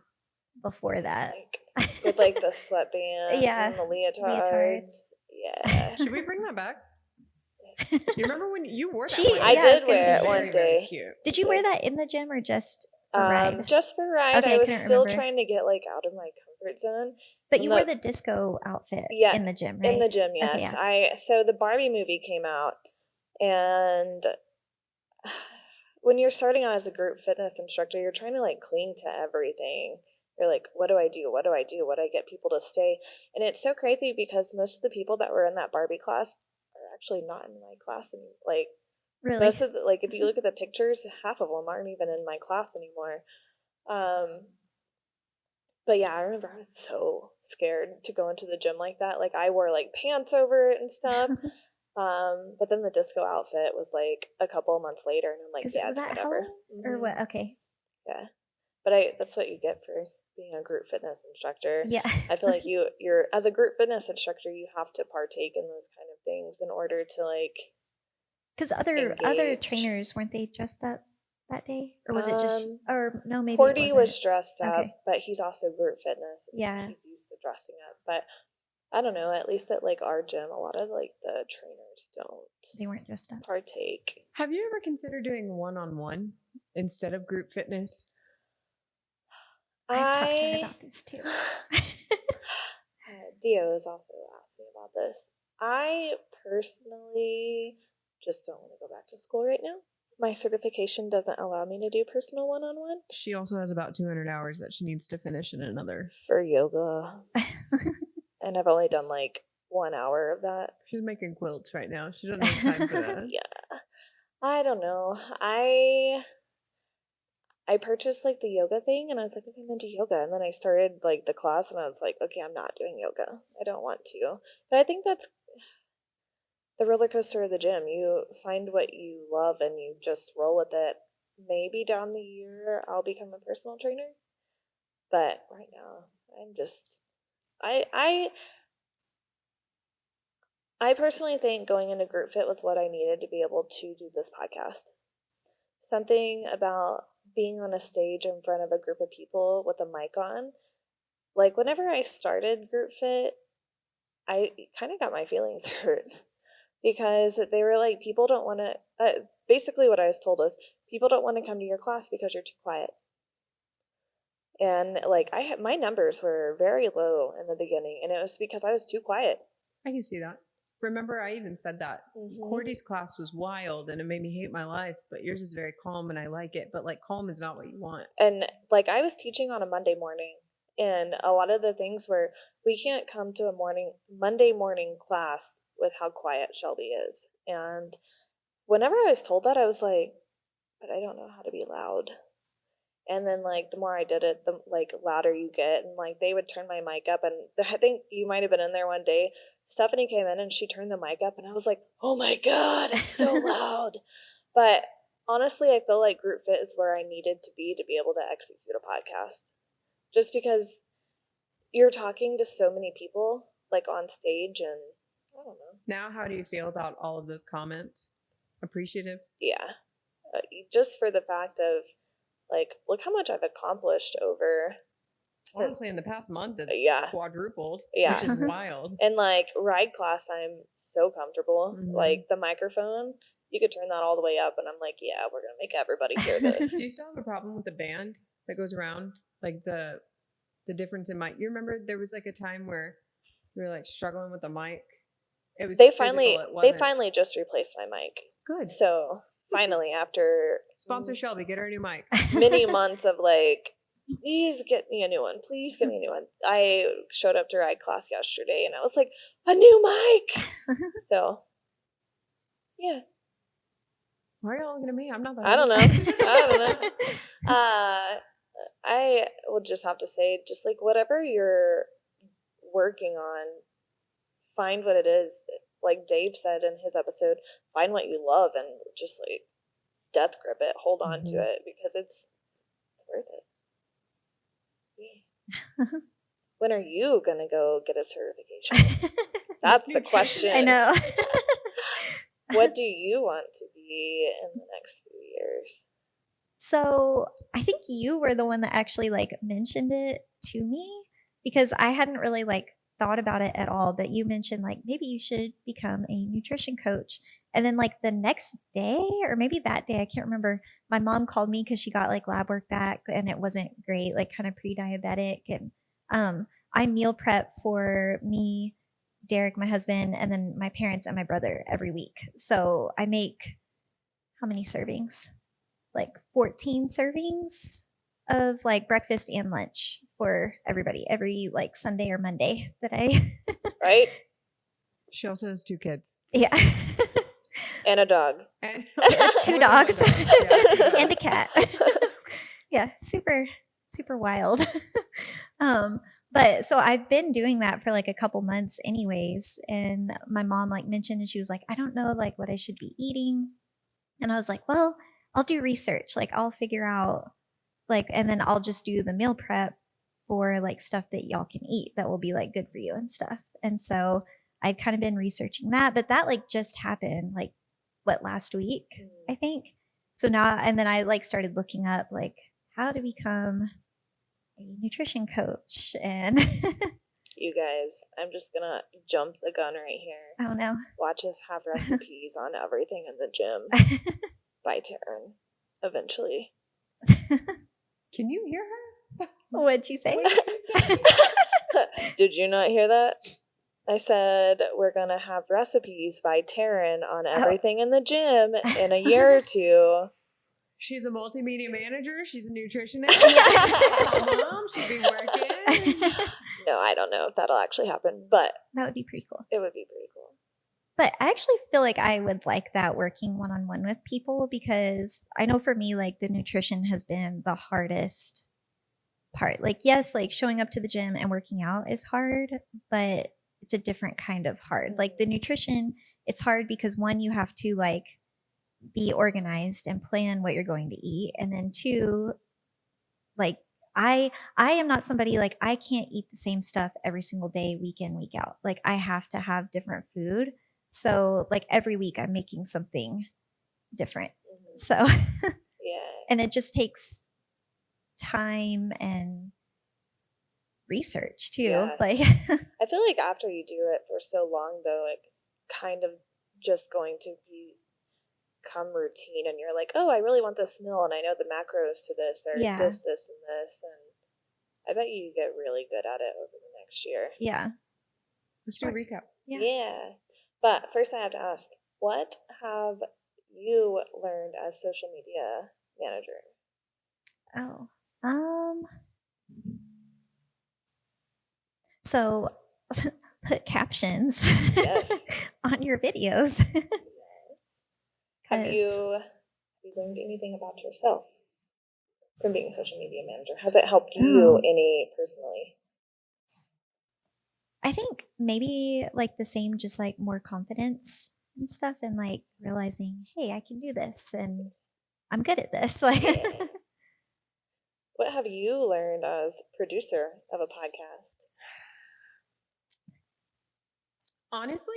before that. Like with like the sweatbands Yeah. and the leotards. Leotards. Yeah. Should we bring that back? You remember when you wore that? She- one? I Yeah, I was did gonna wear say it one Very, very day. cute. Did you wear that in the gym or just for ride? Just for ride. Okay, I I was couldn't still remember. trying to get like out of my comfort zone. But and you wore the disco outfit Yeah, in the gym, right? in the gym, yes. Okay, yeah. So the Barbie movie came out, and when you're starting out as a group fitness instructor, you're trying to like cling to everything. You're like, what do I do? What do I do? What do I get people to stay? And it's so crazy because most of the people that were in that Barbie class are actually not in my class anymore. Like Really? most of the, like if you look at the pictures, half of them aren't even in my class anymore. But yeah, I remember I was so scared to go into the gym like that. Like I wore like pants over it and stuff. But then the disco outfit was like a couple of months later, and I'm like, yeah, was it's that whatever. Halloween? Or Mhm. what? Okay. Yeah, but that's what you get for being a group fitness instructor. Yeah. I feel like you're as a group fitness instructor, you have to partake in those kind of things in order to like. Because other Engage. trainers, weren't they dressed up that day? Or was it just, or no, maybe Cordy it was wasn't. dressed up, Okay. but he's also group fitness. And Yeah. he's used to dressing up, but I don't know. At least at like our gym, a lot of like the trainers They don't weren't dressed up. partake. Have you ever considered doing one-on-one instead of group fitness? I've talked to her about this too. Dio has also asked me about this. I personally just don't want to go back to school right now. My certification doesn't allow me to do personal one-on-one She also has about 200 hours that she needs to finish in another. for yoga. And I've only done like 1 hour of that. She's making quilts right now. She doesn't have time for that. Yeah. I don't know. I purchased like the yoga thing and I was like, okay, I'm gonna do yoga. And then I started like the class and I was like, okay, I'm not doing yoga. I don't want to. But I think that's the roller coaster of the gym. You find what you love and you just roll with it. Maybe down the year I'll become a personal trainer. But right now I'm just I personally think going into group fit was what I needed to be able to do this podcast. Something about being on a stage in front of a group of people with a mic on. Like whenever I started group fit, I kind of got my feelings hurt because they were like, people don't want to, basically what I was told is people don't want to come to your class because you're too quiet. And like my numbers were very low in the beginning, and it was because I was too quiet. I can see that. Remember, I even said that. Mhm. Cordy's class was wild and it made me hate my life, but yours is very calm and I like it. But like, calm is not what you want. And like I was teaching on a Monday morning, and a lot of the things were we can't come to a Monday morning class with how quiet Shelby is. And whenever I was told that, I was like, but I don't know how to be loud. And then like the more I did it, the like louder you get, and like they would turn my mic up, and I think you might have been in there one day. Stephanie came in and she turned the mic up, and I was like, oh my god, it's so loud. But honestly, I feel like Group Fit is where I needed to be able to execute a podcast, just because you're talking to so many people like on stage, and I don't know. Now, how do you feel about all of those comments? Appreciative? Yeah, just for the fact of like, look how much I've accomplished over. Honestly, in the past month, it's Yeah. quadrupled, Yeah. which is wild. And like ride class, I'm so comfortable. Mhm. Like the microphone, you could turn that all the way up, and I'm like, yeah, we're gonna make everybody hear this. Do you still have a problem with the band that goes around? Like the difference in mic. You remember there was like a time where you were like struggling with the mic. It was They physical, finally, just replaced my mic. good. So finally, after Sponsor Shelby, get her a new mic. many months of like, please get me a new one. Please get me a new one. I showed up to ride class yesterday, and I was like, a new mic. So yeah. Why are y'all looking at me? I'm not the I don't know. host. I don't know. I will just have to say, just like whatever you're working on, find what it is. Like Dave said in his episode, find what you love and just like death grip it, hold on to it, because it's worth it. Yeah. When are you gonna go get a certification? That's the question. I know. What do you want to be in the next few years? So I think you were the one that actually like mentioned it to me, because I hadn't really like thought about it at all. But you mentioned like maybe you should become a nutrition coach. And then like the next day, or maybe that day, I can't remember, my mom called me because she got like lab work back and it wasn't great, like kind of pre-diabetic. And I meal prep for me, Derek, my husband, and then my parents and my brother every week. So I make how many servings? Like 14 servings of like breakfast and lunch for everybody every like Sunday or Monday that I Right? She also has 2 kids. yeah. And a dog. And 2 More than dogs. one dog. Yeah, 2 And a dogs. cat. Yeah, super wild. But so I've been doing that for like a couple months anyways, and my mom like mentioned, and she was like, I don't know like what I should be eating. And I was like, well, I'll do research. Like I'll figure out like, and then I'll just do the meal prep for like stuff that y'all can eat that will be like good for you and stuff. And so I've kind of been researching that, but that like just happened like last week, I think. So now, and then I like started looking up like how to become a nutrition coach. And You guys, I'm just gonna jump the gun right here. oh no. Watch us have recipes on everything in the gym by Taryn eventually. Can you hear her? What'd you say? What did you say? Did you not hear that? I said we're gonna have recipes by Taryn on everything in the gym in a year or two. She's a multimedia manager. She's a nutritionist. Mom, she'd be working. No, I don't know if that'll actually happen, but That would be pretty cool. it would be pretty cool. But I actually feel like I would like that, working one-on-one with people, because I know for me, like the nutrition has been the hardest part. Like, yes, like showing up to the gym and working out is hard, but it's a different kind of hard. Like the nutrition, it's hard because one, you have to like be organized and plan what you're going to eat. And then 2, like I am not somebody like I can't eat the same stuff every single day, week in, week out. Like I have to have different food. So like every week I'm making something different. So Yeah. and it just takes time and research too. Yeah. Like I feel like after you do it for so long, though, it's kind of just going to become routine, and you're like, oh, I really want this meal, and I know the macros to this, or Yeah. this, and this, and I bet you get really good at it over the next year. Yeah. Let's do a recap. Yeah. Yeah. But first, I have to ask, what have you learned as social media manager? Oh. So put captions Yes. on your videos. Have 'Cause- you learned anything about yourself from being a social media manager? Has it helped you any personally? I think maybe like the same, just like more confidence and stuff, and like realizing, hey, I can do this and I'm good at this. Like, Yeah. What have you learned as producer of a podcast? Honestly,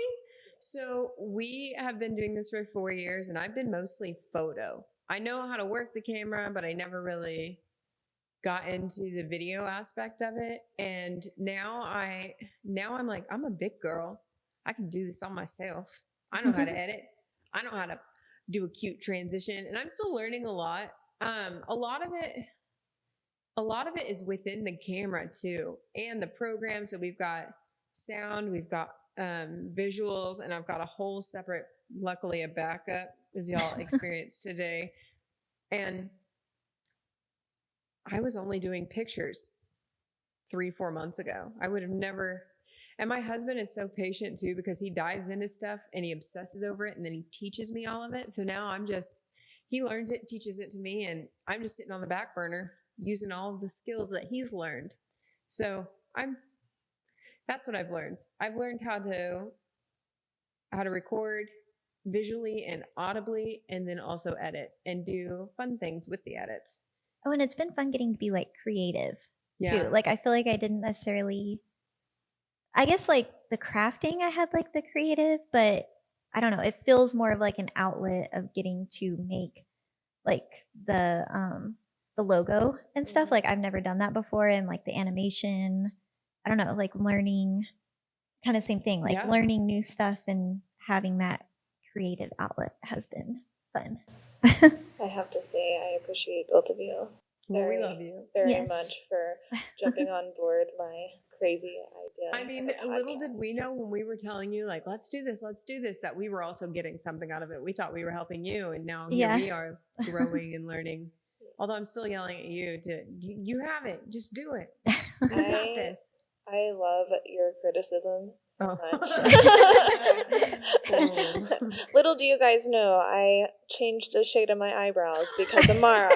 so we have been doing this for 4 years and I've been mostly photo. I know how to work the camera, but I never really got into the video aspect of it. And now I'm like, I'm a big girl. I can do this on myself. I know how to edit. I know how to do a cute transition, and I'm still learning a lot. A lot of it is within the camera too, and the program. So we've got sound, we've got visuals, and I've got a whole separate, luckily a backup, as y'all experienced today. And I was only doing pictures 3-4 months ago. I would have never. And my husband is so patient too, because he dives into stuff and he obsesses over it, and then he teaches me all of it. So now he learns it, teaches it to me, and I'm just sitting on the back burner using all of the skills that he's learned. So that's what I've learned. I've learned how to record visually and audibly, and then also edit and do fun things with the edits. oh, and it's been fun getting to be like creative Yeah. too. Like, I feel like I didn't necessarily, I guess like the crafting, I had like the creative, but I don't know. It feels more of like an outlet of getting to make like the logo and stuff. Like, I've never done that before, and like the animation. I don't know, like learning, kind of same thing. Like Yeah. learning new stuff and having that creative outlet has been fun. I have to say, I appreciate both of you Well, we love you. very Yes. much for jumping on board my crazy idea. I mean, of a little did we podcast. know when we were telling you, like, let's do this, that we were also getting something out of it. We thought we were helping you, and now here Yeah. we are growing and learning. Although I'm still yelling at you you have it, just do it. You got this. I love your criticism so Oh. much. Little do you guys know, I changed the shade of my eyebrows because of Mara.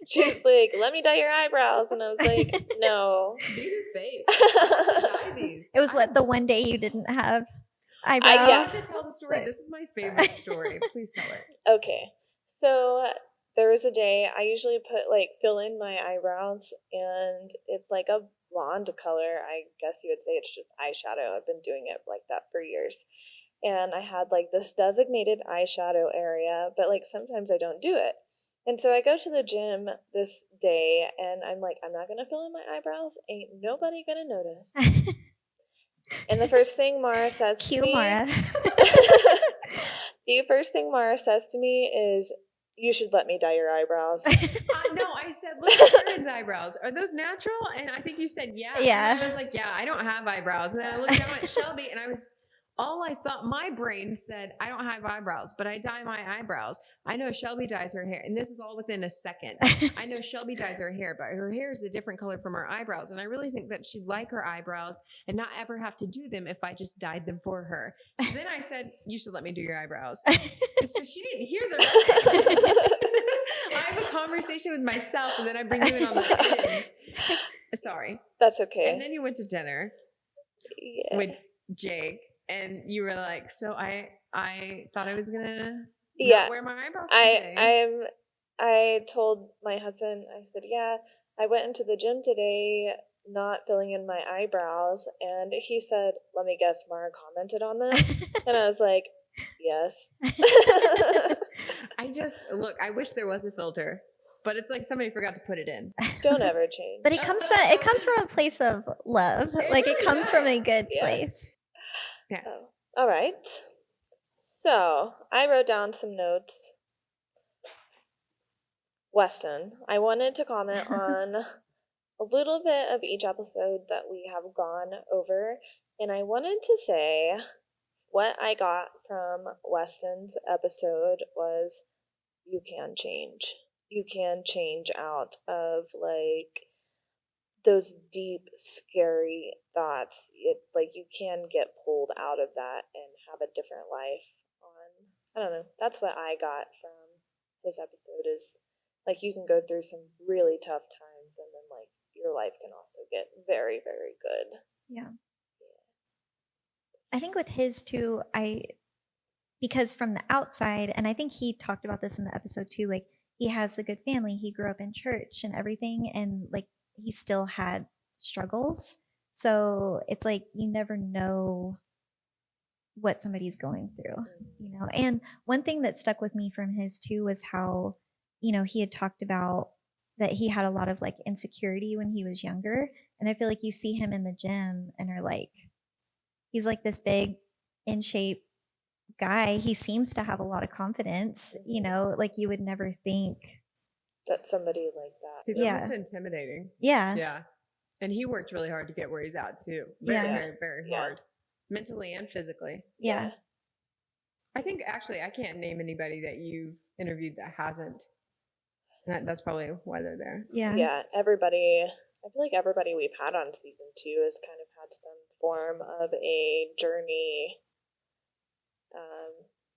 She's like, let me dye your eyebrows. And I was like, no. These are fake. Dye these. It was what, the one day you didn't have eyebrows? I yeah. have to tell the story. This is my favorite story. Please tell it. Okay. So there was a day I usually fill in my eyebrows, and it's like a blonde color. I guess you would say it's just eyeshadow. I've been doing it like that for years. And I had like this designated eyeshadow area, but like sometimes I don't do it. And so I go to the gym this day, and I'm like, I'm not going to fill in my eyebrows. Ain't nobody going to notice. And the first thing Mara says to Cue me, Mara. the first thing Mara says to me is, you should let me dye your eyebrows. No, I said, look at Jordan's eyebrows. Are those natural? And I think you said, yeah. Yeah. And I was like, yeah, I don't have eyebrows. And then I looked down at Shelby, and I thought, my brain said, I don't have eyebrows, but I dye my eyebrows. I know Shelby dyes her hair, and this is all within a second. I know Shelby dyes her hair, but her hair is a different color from her eyebrows. And I really think that she'd like her eyebrows and not ever have to do them if I just dyed them for her. So then I said, you should let me do your eyebrows. So she didn't hear the rest of it. I have a conversation with myself, and then I bring you in on the end. Sorry. That's okay. And then you went to dinner Yeah. with Jake, and you were like, so I thought I was gonna Yeah. not wear my eyebrows today. I told my husband, I said, yeah, I went into the gym today not filling in my eyebrows, and he said, let me guess, Mara commented on this. And I was like, yes. I wish there was a filter, but it's like somebody forgot to put it in. Don't ever change. But it comes from a place of love. It Like, it really comes from a does. good Yeah. place. Oh, all right. So I wrote down some notes. Weston, I wanted to comment on a little bit of each episode that we have gone over. And I wanted to say what I got from Weston's episode was you can change. You can change out of like those deep, scary thoughts. Like you can get pulled out of that and have a different life on. I don't know. That's what I got from his episode is like you can go through some really tough times and then like your life can also get very, very good. Yeah. I think with his too, because from the outside, and I think he talked about this in the episode too, like he has the good family, he grew up in church and everything, and like he still had struggles. So it's like you never know what somebody's going through, And one thing that stuck with me from his too was how, he had talked about that he had a lot of like insecurity when he was younger. And I feel like you see him in the gym and are like, he's like this big, in shape guy. He seems to have a lot of confidence, like you would never think that somebody like that. He's almost intimidating. Yeah. Yeah. And he worked really hard to get where he's at too. Very, very, very hard. Mentally and physically. Yeah. I think actually I can't name anybody that you've interviewed that hasn't. And that's probably why they're there. Yeah. Yeah. Everybody, I feel like everybody we've had on season 2 has kind of had some form of a journey,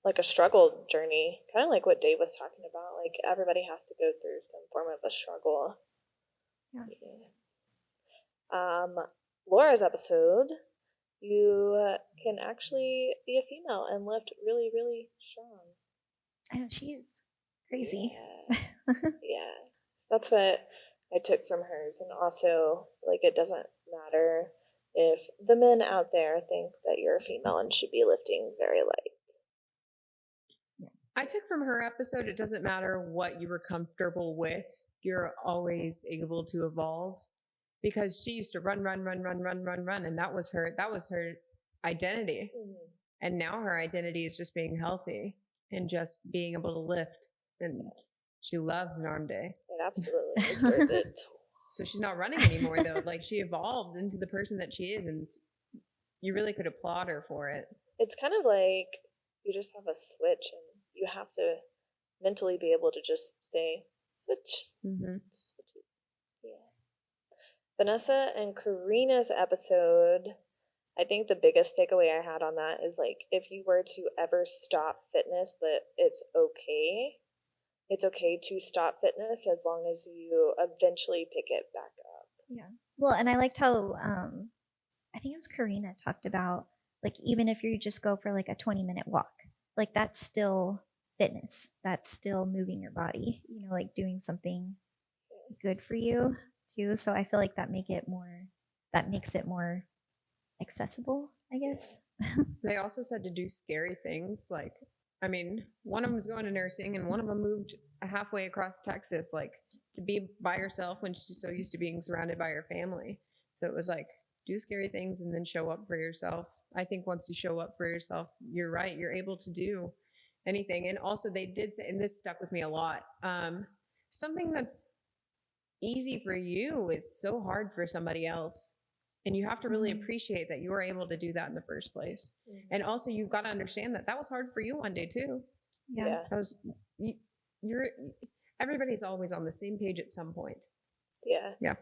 like a struggle journey, kind of like what Dave was talking about. Like everybody has to go through some form of a struggle. Yeah. Laura's episode, you can actually be a female and lift really, really strong. I know, she is crazy. Yeah. Yeah. That's what I took from hers. And also, like, it doesn't matter if the men out there think that you're a female and should be lifting very light. I took from her episode, it doesn't matter what you were comfortable with, you're always able to evolve, because she used to run, and that was her identity. Mm-hmm. And now her identity is just being healthy and just being able to lift. And she loves an arm day. It absolutely is worth it. So she's not running anymore though. Like she evolved into the person that she is, and you really could applaud her for it. It's kind of like you just have a switch and you have to mentally be able to just say, switch. Mm-hmm. Switch it. Yeah. Vanessa and Karina's episode, I think the biggest takeaway I had on that is like, if you were to ever stop fitness, that it's okay. It's okay to stop fitness as long as you eventually pick it back up. Yeah. Well, and I liked how, I think it was Karina talked about, like, even if you just go for like a 20-minute walk, like that's still fitness. That's still moving your body, like doing something good for you too. So I feel like that makes it more accessible, I guess. They also said to do scary things. Like, I mean, one of them was going to nursing and one of them moved halfway across Texas, like to be by herself when she's so used to being surrounded by her family. So it was like, do scary things and then show up for yourself. I think once you show up for yourself, you're right. You're able to do anything. And also they did say, and this stuck with me a lot, something that's easy for you is so hard for somebody else. And you have to really appreciate that you were able to do that in the first place. Mm-hmm. And also you've got to understand that was hard for you one day too. Yeah. That was, everybody's always on the same page at some point. Yeah. Yeah.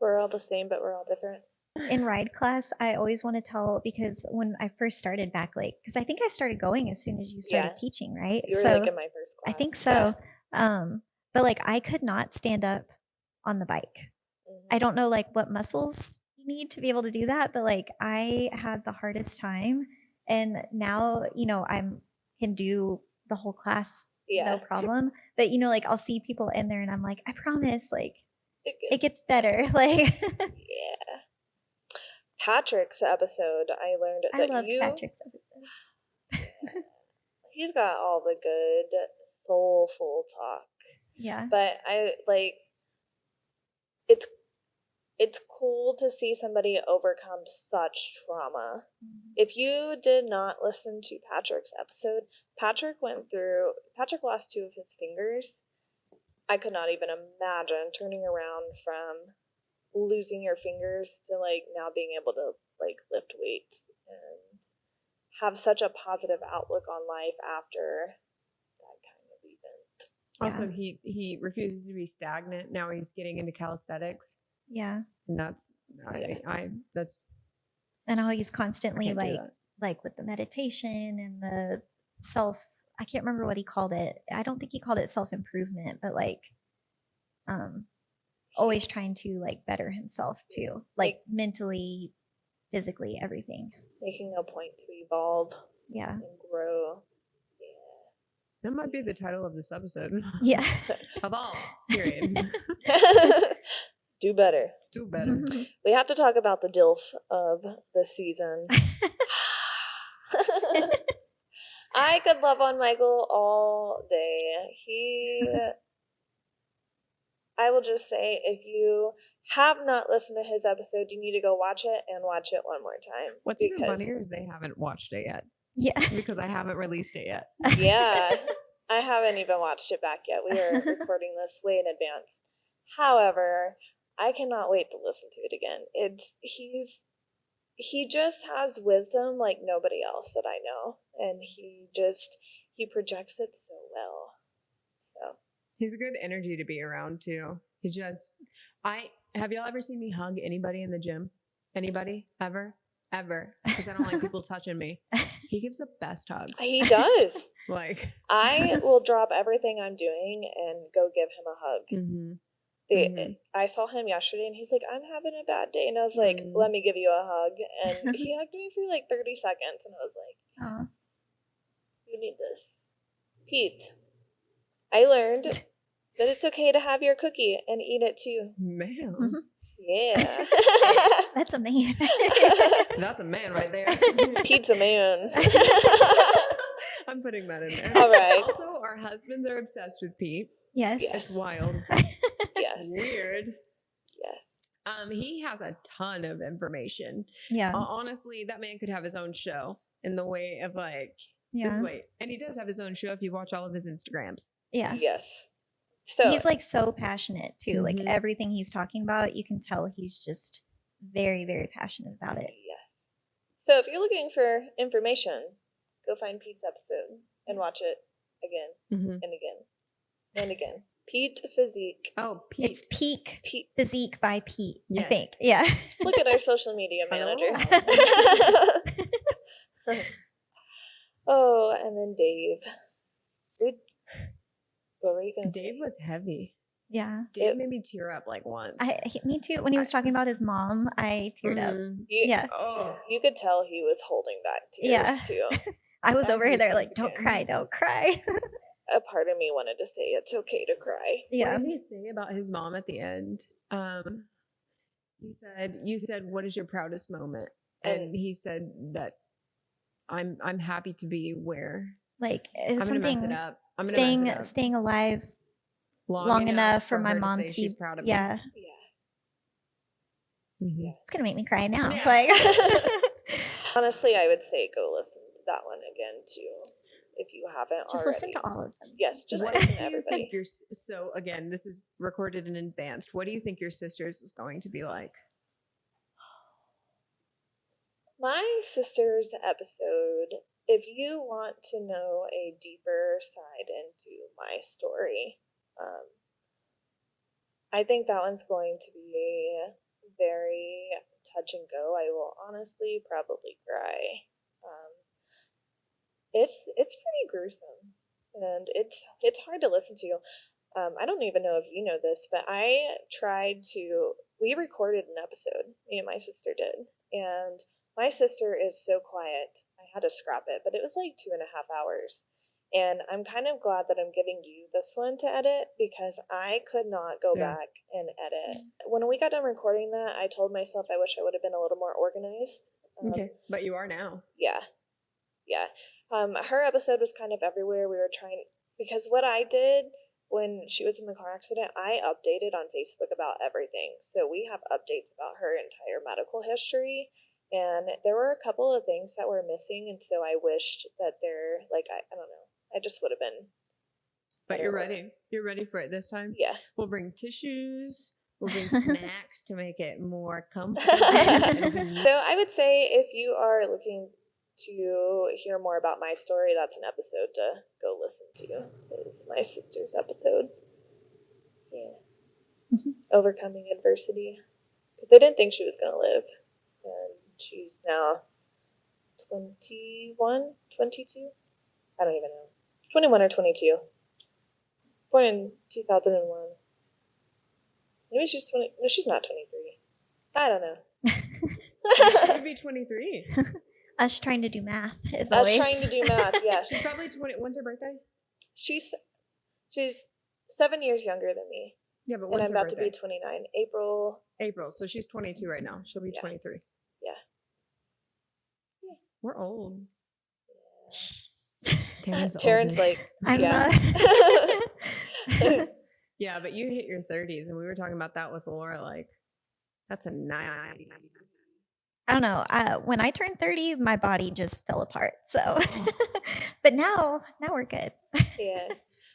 We're all the same, but we're all different. In ride class, I always want to tell, because when I first started back, like, because I think I started going as soon as you started teaching, right? You were like in my first class. I think so. Yeah. But like I could not stand up on the bike. Mm-hmm. I don't know like what muscles you need to be able to do that, but like I had the hardest time. And now, I can do the whole class, no problem. But like I'll see people in there and I'm like, I promise, like it gets better. Like yeah. Patrick's episode, I learned that I love Patrick's episode. He's got all the good soulful talk. Yeah. But I like it's cool to see somebody overcome such trauma. Mm-hmm. If you did not listen to Patrick's episode, Patrick lost 2 of his fingers. I could not even imagine turning around from losing your fingers to like now being able to like lift weights and have such a positive outlook on life after that kind of event. Also, he refuses to be stagnant. Now he's getting into calisthenics, Yeah. and that's that's And how he's I constantly can't do that. like with the meditation and the self, I can't remember what he called it. I don't think he called it self-improvement, but like always trying to like better himself too, like mentally, physically, everything. Making a point to evolve Yeah. and grow. That might be the title of this episode. Yeah. Evolve. Period. Yeah. Do better. Do better. We have to talk about the DILF of the season. I could love on Michael all day. I will just say, if you have not listened to his episode, you need to go watch it and watch it one more time. What's even funnier is they haven't watched it yet Yeah. because I haven't released it yet. Yeah, I haven't even watched it back yet. We are recording this way in advance. However, I cannot wait to listen to it again. He just has wisdom like nobody else that I know, and he projects it so well. So He's a good energy to be around too. Have y'all ever seen me hug anybody in the gym? Anybody ever? Because I don't like people touching me. He gives the best hugs. he does. Like I will drop everything I'm doing and go give him a hug. Mhm. I saw him yesterday and he's like, I'm having a bad day. And I was like, Mhm. let me give you a hug. And he hugged me for like 30 seconds. And I was like, Aw. yes, you need this. Pete, I learned that it's okay to have your cookie and eat it too. Man, Yeah. That's a man. that's a man right there. Pete's a man. I'm putting that in there. All right. Also, our husbands are obsessed with Pete. Yes. It's wild. Yes. Weird. Yes. He has a ton of information. Yeah. Honestly, that man could have his own show in the way of like this Yeah. way. And he does have his own show if you watch all of his Instagrams. Yeah. Yes. So He's like so passionate too. Like Mhm. everything he's talking about, you can tell he's just very, very passionate about it. yes. So if you're looking for information, go find Pete's episode and watch it again Mm-hmm. and again and again. Pete Physique. Oh, Pete. It's Peak Pete. Physique by Pete, I Yes. think. Yeah. Look at our social media manager. Oh, and then Dave. What were you going to Dave say? was heavy. Yeah. Dave made me tear up like once. Me too. When he was talking about his mom, I teared up. Mhm. Yeah. Oh, You could tell he was holding back tears Yeah. too. I was That over there goosebumps like, don't again. cry, don't cry. A part of me wanted to say it's okay to cry. Yeah. What did he say about his mom at the end? He said, "You said what is your proudest moment?" And he said that I'm happy to be where Like it I'm was gonna mess something it up. I'm gonna mess it up. staying alive long enough for my her mom say to she's be proud of me. Yeah. Yeah. Mhm. It's gonna make me cry now. Yeah. Like Honestly, I would say go listen to that one again too, if you haven't just already. listen to all of them. Yes, just What listen do to you everybody. think your so again? This is recorded in advance. What do you think your sister's is going to be like? My sister's episode, if you want to know a deeper side into my story, I think that one's going to be very touch and go. I will honestly probably cry. It's pretty gruesome, and it's hard to listen to. I don't even know if you know this, but we recorded an episode, me and my sister did, and my sister is so quiet. I had to scrap it, but it was like 2.5 hours. And I'm kind of glad that I'm giving you this one to edit because I could not go Yeah. back and edit. When we got done recording that, I told myself I wish I would have been a little more organized. Okay, but you are now. Yeah. Yeah. Her episode was kind of everywhere. We were trying, because what I did when she was in the car accident, I updated on Facebook about everything. So we have updates about her entire medical history. And there were a couple of things that were missing. And so I wished that I don't know, I just would have been. But better you're order. ready. You're ready for it this time. Yeah. We'll bring tissues. moving snacks to make it more comfortable. and So I would say if you are looking to hear more about my story, that's an episode to go listen to. It's my sister's episode. Yeah. Overcoming adversity. Because they didn't think she was going to live. And she's now 21, 22? I don't even know. 21 or 22. Born in 2001. Maybe she's 20. No, she's not 23. I don't know. She'd be 23. Us trying to do math is I was always trying to do math. Yeah, She's probably 20. When's her birthday? she's 7 years younger than me, Yeah, but and when's I'm her about birthday? to be 29. April. April. So she's 22 right now. She'll be Yeah. 23. Yeah. We're old. Taryn's like, I'm yeah. Yeah, but you hit your 30s, and we were talking about that with Laura. Like, that's a 9. I don't know. When I turned 30, my body just fell apart. So, but now we're good. Yeah.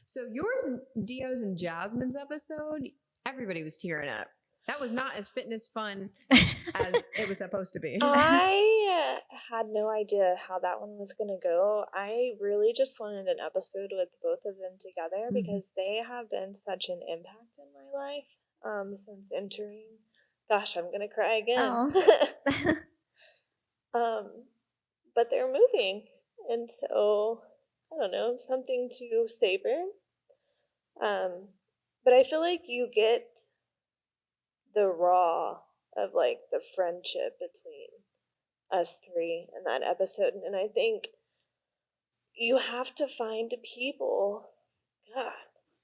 So yours, Dio's, and Jasmine's episode, everybody was tearing up. That was not as fitness fun as it was supposed to be. I had no idea how that one was going to go. I really just wanted an episode with both of them together because they have been such an impact in my life since entering. Gosh, I'm going to cry again. But they're moving. And so, I don't know, something to savor. But I feel like you get the raw of like the friendship between us three in that episode. And I think you have to find people. God.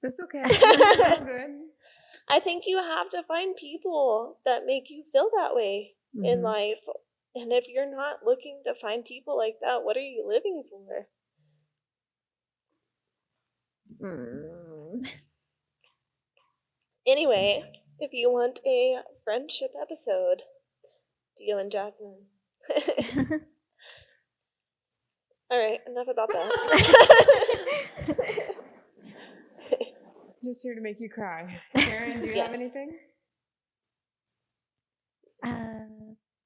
That's okay. That's all good. I think you have to find people that make you feel that way in life. And if you're not looking to find people like that, what are you living for? Anyway, if you want a friendship episode, Dio and Jasmine. All right, enough about that. Just here to make you cry. Karen, do you have Yes. anything?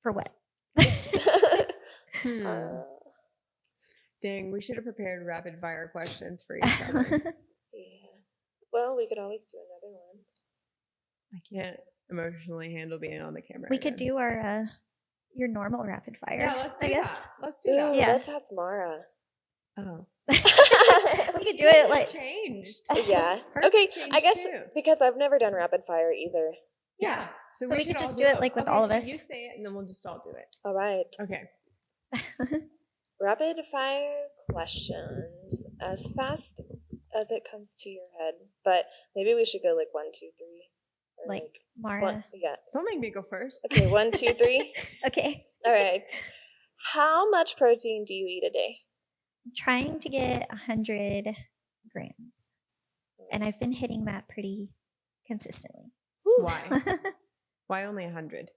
For what? Dang, we should have prepared rapid fire questions for each other. Yeah. Well, we could always do another one. I can't emotionally handle being on the camera. We could again. do our your normal rapid fire. Yeah, let's do I guess. that. Let's do Ooh, that. Yeah. let's ask Mara. Oh. We could do it like changed. Yeah. Hers Okay, changed I guess too. because I've never done rapid fire either. Yeah. So we we should could all just do it, like, with all of so us. You say it and then we'll just all do it. All right. Okay. Rapid fire questions as fast as it comes to your head. But maybe we should go like 1, 2, 3. Or like one, Mara. yeah. Don't make me go first. Okay, 1, 2, 3. Okay. All right. How much protein do you eat a day? I'm trying to get 100 grams. And I've been hitting that pretty consistently. Why? Why only 100?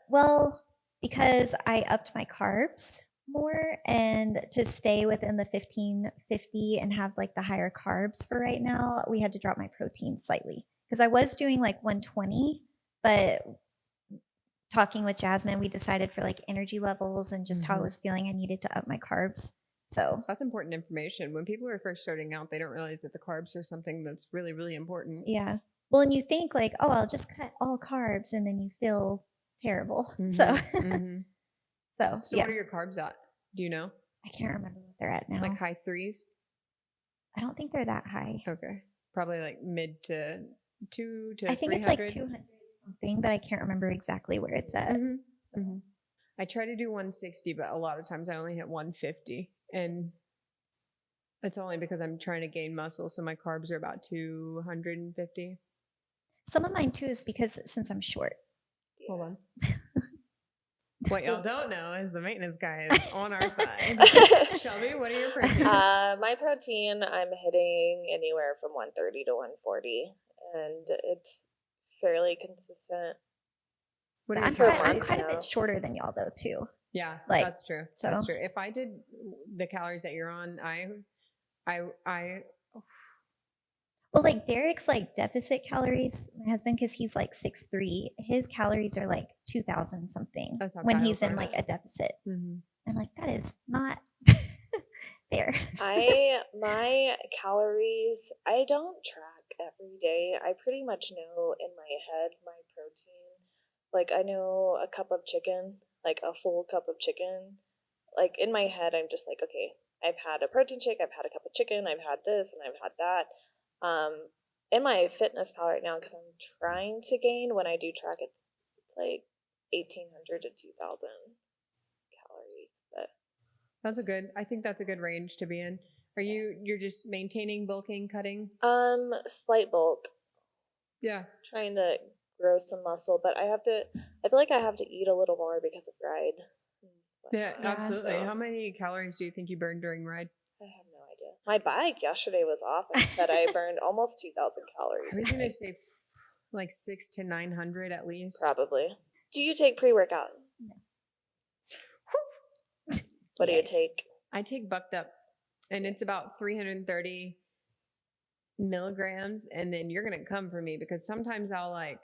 Well, because I upped my carbs more and to stay within the 1550 and have like the higher carbs for right now, we had to drop my protein slightly because I was doing like 120, but talking with Jasmine, we decided for like energy levels and just how I was feeling, I needed to up my carbs. So That's important information. When people are first starting out, they don't realize that the carbs are something that's really, really important. yeah. Well, and you think like, oh, I'll just cut all carbs and then you feel terrible. So, Mhm. so So yeah, what are your carbs at? Do you know? I can't remember what they're at now. Like high 3s? I don't think they're that high. Okay. Probably like mid to 2 to I think 300. it's like 200 something, but I can't remember exactly where it's at. So. I try to do 160, but a lot of times I only hit 150. And it's only because I'm trying to gain muscle. So my carbs are about 250. Some of mine too is because since I'm short. Hold on. What y'all don't know is the maintenance guy is on our side. Shelby, what are your proteins? My protein, I'm hitting anywhere from 130 to 140, and it's fairly consistent. What are I'm your quite- quite, I'm months quite a now. bit shorter than y'all though too. Yeah, like, that's true. so- That's true. If I did the calories that you're on, I Well, like Derek's like deficit calories, my husband, because he's like 6'3", his calories are like 2,000 something That's how when Kyle's he's in are. like a deficit. Mm-hmm. I'm like, that is not fair. My calories, I don't track every day. I pretty much know in my head my protein. Like I know a cup of chicken, like a full cup of chicken. Like in my head, I'm just like, okay, I've had a protein shake, I've had a cup of chicken, I've had this, and I've had that. In my fitness pal right now, because I'm trying to gain. When I do track, it's like 1,800 to 2,000 calories, but I think that's a good range to be in. You're just maintaining, bulking, cutting? slight bulk. Yeah. Trying to grow some muscle, but I feel like I have to eat a little more because of ride. Yeah, Yeah, absolutely. so- How many calories do you think you burned during ride? I have no idea. My bike yesterday was off. I said I burned almost 2,000 calories. I was going to say like 600 to 900 at least. Probably. Do you take pre-workout? No. What do you Yes. take? I take Bucked Up, and it's about 330 milligrams. And then you're going to come for me because sometimes I'll like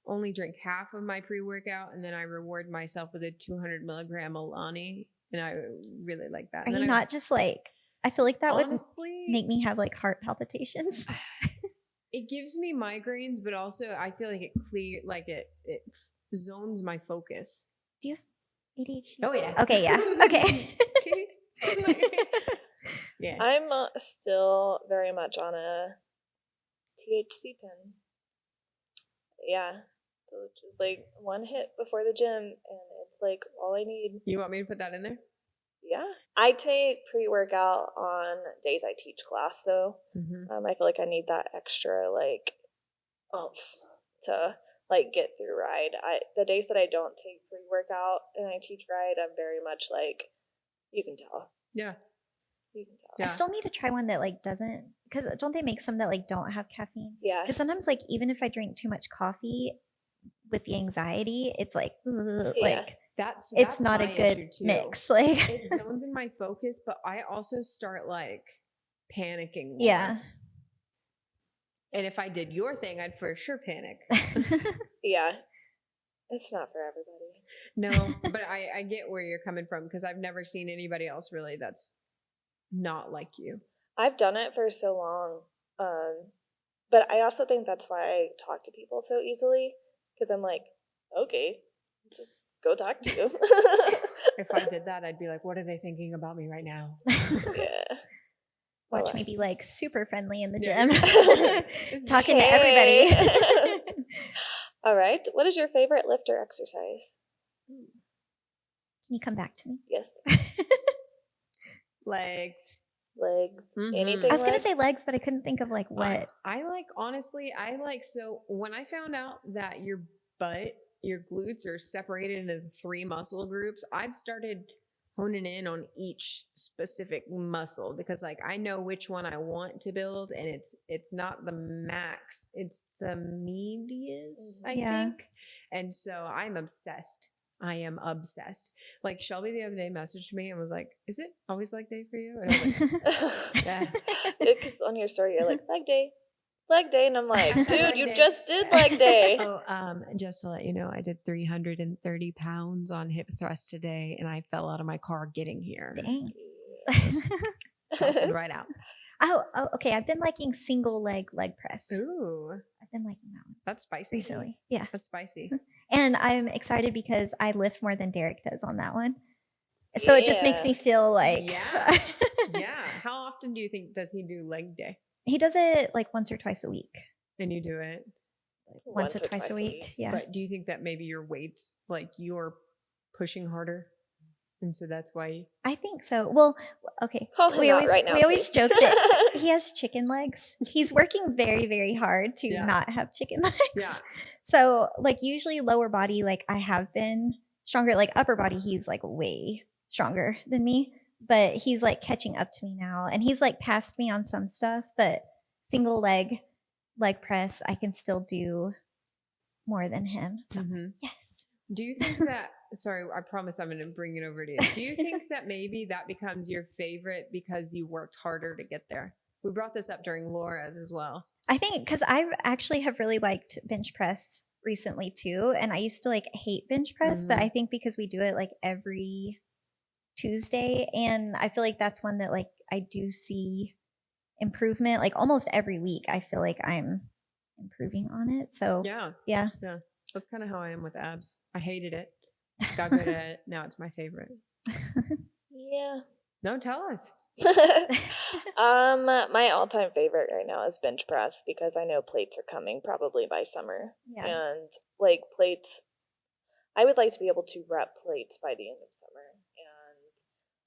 only drink half of my pre-workout, and then I reward myself with a 200 milligram Alani, and I really like that. Are And then you not just like, I feel like that would honestly make me have like heart palpitations. it gives me migraines, but also I feel like it zones my focus. Do you have ADHD? Oh yeah. Okay, yeah. Okay. Yeah. I'm still very much on a THC pen. Yeah. So just like one hit before the gym, and it's like all I need. You want me to put that in there? Yeah. I take pre-workout on days I teach class, though. Mm-hmm. I feel like I need that extra like oomph to like get through ride. The days that I don't take pre-workout and I teach ride, I'm very much like, you can tell. Yeah. You can tell. Yeah. I still need to try one that like doesn't, because don't they make some that like don't have caffeine? Yeah. Because sometimes like even if I drink too much coffee with the anxiety, it's like, ugh, Yeah. like That's it's not a my good issue, too. mix. Like It zones in my focus, but I also start like panicking more. yeah. And if I did your thing, I'd for sure panic. Yeah. It's not for everybody. No, but I get where you're coming from because I've never seen anybody else really that's not like you. I've done it for so long. But I also think that's why I talk to people so easily, because I'm like, okay, just go talk to you. If I did that, I'd be like, what are they thinking about me right now? Yeah. Watch Well, me be like super friendly in the Yeah. gym, talking to Hey. everybody. All right. What is your favorite lift or exercise? Can you come back to me? Yes. Legs. Legs. Mhm. Anything. I was gonna legs? say legs, but I couldn't think of like what. So when I found out that your glutes are separated into 3 muscle groups, I've started honing in on each specific muscle because like I know which one I want to build, and it's not the max, it's the medius, I Yeah. think. And so I'm obsessed. I am obsessed. Like Shelby the other day messaged me and was like, "Is it always leg day for you?" And I was like, Yeah. Because on your story, you're like, leg day. Leg day. And I'm like, dude, Leg you day. just did leg day. "Oh, just to let you know, I did 330 pounds on hip thrust today, and I fell out of my car getting here. Dang. Dropped it right out." oh, okay. I've been liking single leg press. Ooh, I've been liking that one that's spicy. recently. Yeah. That's spicy. And I'm excited because I lift more than Derek does on that one. So it just makes Yeah. me feel like Yeah. Yeah. How often do you think does he do leg day? he does it like once or twice a week. And you do it. Once or twice a week. Yeah. But do you think that maybe your weights, like you're pushing harder? And so that's why. Oh, I think so. Well, okay. Call him we out always right now, we always please. joke that he has chicken legs. He's working very, very hard to Yeah. not have chicken legs. Yeah. So like usually lower body, like I have been stronger. Like upper body, he's like way stronger than me. But he's like catching up to me now. And he's like passed me on some stuff, but single leg press, I can still do more than him. So I'm like, Mhm. yes. Do you think that, sorry, I promise I'm going to bring it over to you. Do you think that maybe that becomes your favorite because you worked harder to get there? We brought this up during Laura's as well. I think because I actually have really liked bench press recently too. And I used to like hate bench press, but I think because we do it like every Tuesday, and I feel like that's one that like I do see improvement like almost every week. I feel like I'm improving on it. So Yeah. yeah. Yeah. That's kind of how I am with abs. I hated it. Got good at it. Now it's my favorite. Yeah. No, tell us. My all-time favorite right now is bench press because I know plates are coming probably by summer. Yeah. And like plates, I would like to be able to rep plates by the end of summer. And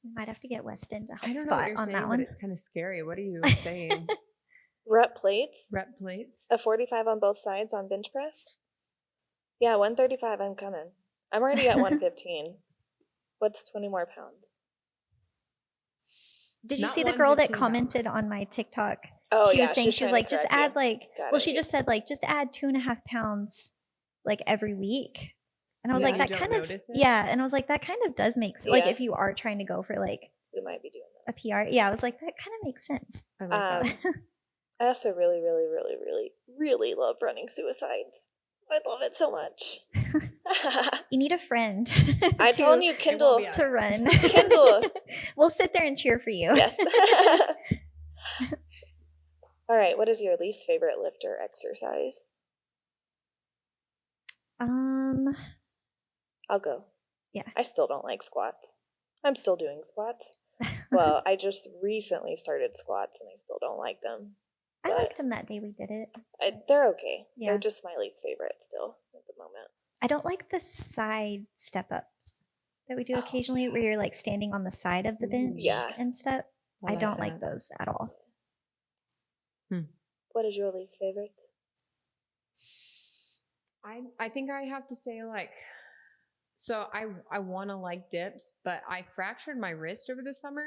We might have to get Weston to I help don't know what spot you're on saying, that but one. it's kind of scary. What are you saying? rep plates, Rep plates? a 45 on both sides on bench press. Yeah, 135, I'm coming. I'm already at 115. What's 20 more pounds? Did you Not see the girl that 115 commented on my TikTok? Oh, She yeah, was saying, she was trying like, to just correct add you. like, Got well, it. she just said like, just add 2.5 pounds like every week. And I was Yeah. like, You that don't kind of, notice it? yeah. And I was like, that kind of does make sense. Like Yeah. if you are trying to go for like We might be doing a PR. Yeah. I was like, that kind of makes sense. I like that. that. I also really, really, really, really, really love running suicides. I love it so much. You need a friend. I to, told you, Kindle. be us. to run. Kindle. We'll sit there and cheer for you. Yes. All right. What is your least favorite lift or exercise? I'll go. Yeah. I still don't like squats. I'm still doing squats. Well, I just recently started squats and I still don't like them. I But liked him that day we did it. they're okay. Yeah. They're just my least favorite still at the moment. I don't like the side step ups that we do Oh, occasionally where you're like standing on the side of the bench Yeah. and stuff. I like don't like that. those at all. What is your least favorite? I think I have to say like, so I want to like dips, but I fractured my wrist over the summer,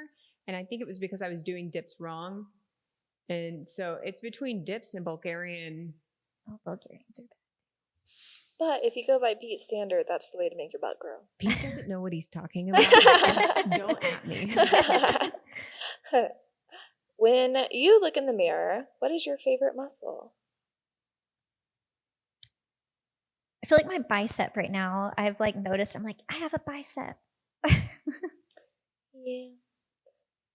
and I think it was because I was doing dips wrong, and so it's between dips and Bulgarian. Oh, Bulgarians are bad. But if you go by Pete's standard, that's the way to make your butt grow. Pete doesn't know what he's talking about. Don't at me. When you look in the mirror, what is your favorite muscle? I feel like my bicep right now, I've like noticed, I'm like, I have a bicep. Yeah.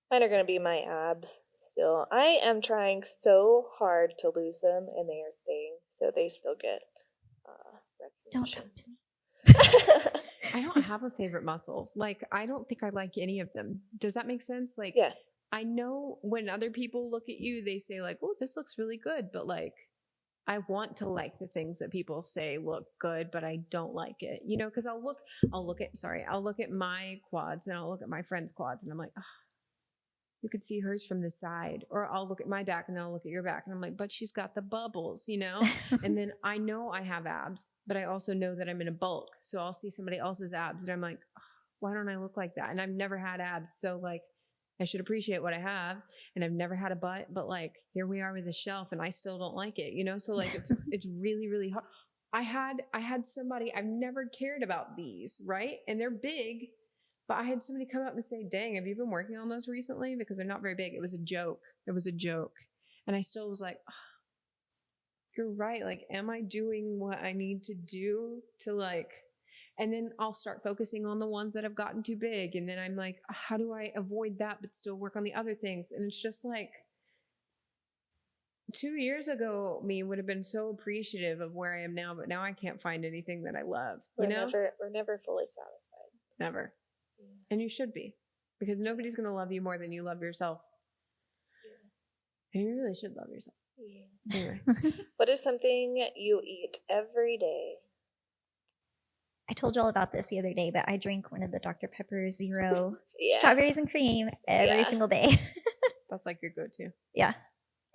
Mine are going to be my abs still. I am trying so hard to lose them, and they are staying, so they still get Don't recognition. talk to me. I don't have a favorite muscle. Like, I don't think I like any of them. Does that make sense? Like, Yeah. I know when other people look at you, they say like, "Oh, this looks really good," but like, I want to like the things that people say look good, but I don't like it. You know, because I'll look at my quads and I'll look at my friend's quads, and I'm like, oh, you could see hers from the side. Or I'll look at my back and then I'll look at your back, and I'm like, but she's got the bubbles, you know. And then I know I have abs, but I also know that I'm in a bulk, so I'll see somebody else's abs, and I'm like, oh, why don't I look like that? And I've never had abs, so like, I should appreciate what I have, and I've never had a butt, but like here we are with a shelf and I still don't like it, you know? So like it's really, really hard. I had somebody, I've never cared about these, right? And they're big, but I had somebody come up and say, dang, have you been working on those recently? Because they're not very big. It was a joke. And I still was like, oh, you're right. Like, am I doing what I need to do to like, and then I'll start focusing on the ones that have gotten too big. And then I'm like, how do I avoid that but still work on the other things? And it's just like 2 years ago, me would have been so appreciative of where I am now, but now I can't find anything that I love. We're never fully satisfied. Never. And you should be, because nobody's going to love you more than you love yourself. And you really should love yourself. Yeah. Anyway. What is something you eat every day? I told you all about this the other day, but I drink one of the Dr. Pepper Zero Yeah. strawberries and cream every Yeah. single day. That's like your go-to. Yeah.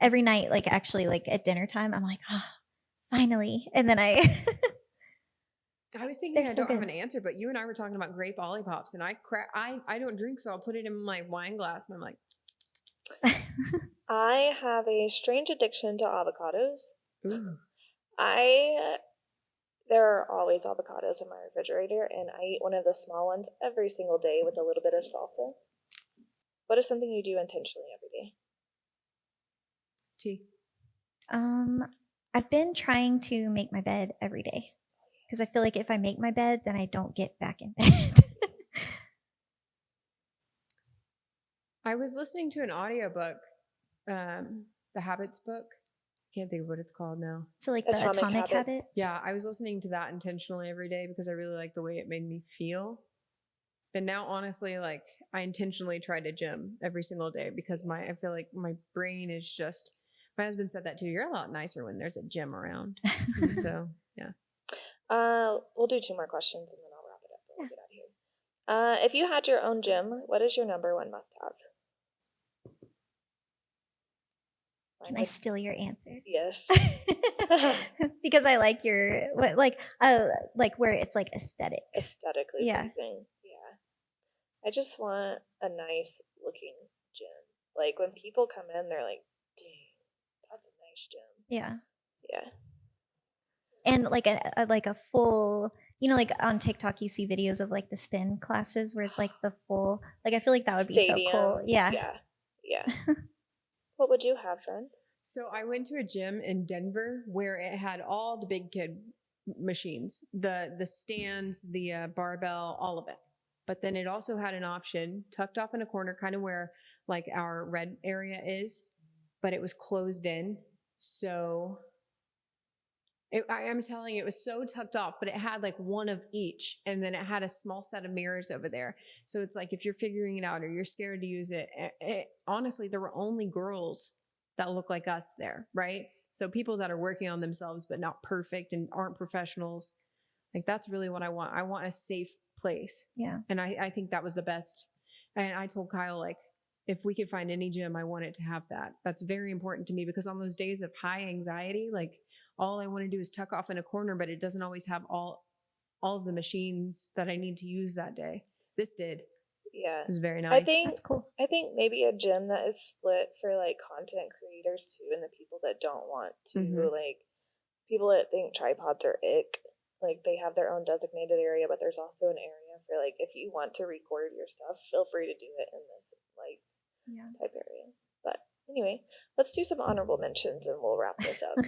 Every night, like actually like at dinner time, I'm like, oh, finally. And then I was thinking They're I so don't have good. an answer, but you and I were talking about grape olipopes, and I don't drink, so I'll put it in my wine glass, and I'm like, I have a strange addiction to avocados. ooh. There are always avocados in my refrigerator, and I eat one of the small ones every single day with a little bit of salsa. What is something you do intentionally every day? Tea. I've been trying to make my bed every day because I feel like if I make my bed, then I don't get back in bed. I was listening to an audiobook, the Habits book. Can't think of what it's called now. So like the Atomic Atomic Habits. Habits. Yeah, I was listening to that intentionally every day because I really liked the way it made me feel. And now, honestly, like I intentionally try to gym every single day because I feel like my brain is just. My husband said that too. You're a lot nicer when there's a gym around. And so yeah. We'll do 2 more questions and then I'll wrap it up and we'll get out of here. If you had your own gym, what is your number 1 must-have? Can I steal your answer? Yes. Because I like your like where it's like aesthetic. Aesthetically Yeah. pleasing. Yeah. I just want a nice looking gym. Like when people come in, they're like, dang, that's a nice gym. Yeah. Yeah. And like a full, like on TikTok you see videos of like the spin classes where it's like the full, like I feel like that would be so cool. Yeah. Yeah. What would you have, friend? So I went to a gym in Denver where it had all the big kid machines, the stands, the barbell, all of it. But then it also had an option tucked off in a corner, kind of where like our red area is, but it was closed in. So I'm telling you, it was so tucked off, but it had like one of each. And then it had a small set of mirrors over there. So it's like if you're figuring it out or you're scared to use it, honestly, there were only girls that look like us there, right? So people that are working on themselves, but not perfect and aren't professionals. Like that's really what I want. I want a safe place. Yeah. And I think that was the best. And I told Kyle, like, if we could find any gym, I want it to have that. That's very important to me because on those days of high anxiety, like all I want to do is tuck off in a corner, but it doesn't always have all of the machines that I need to use that day. This did. Yeah. It was very nice. I think That's cool. I think maybe a gym that is split for like content creators too, and the people that don't want to, Mhm. like people that think tripods are ick. Like they have their own designated area, but there's also an area for like if you want to record your stuff, feel free to do it in this like type area. But anyway, let's do some honorable mentions and we'll wrap this up.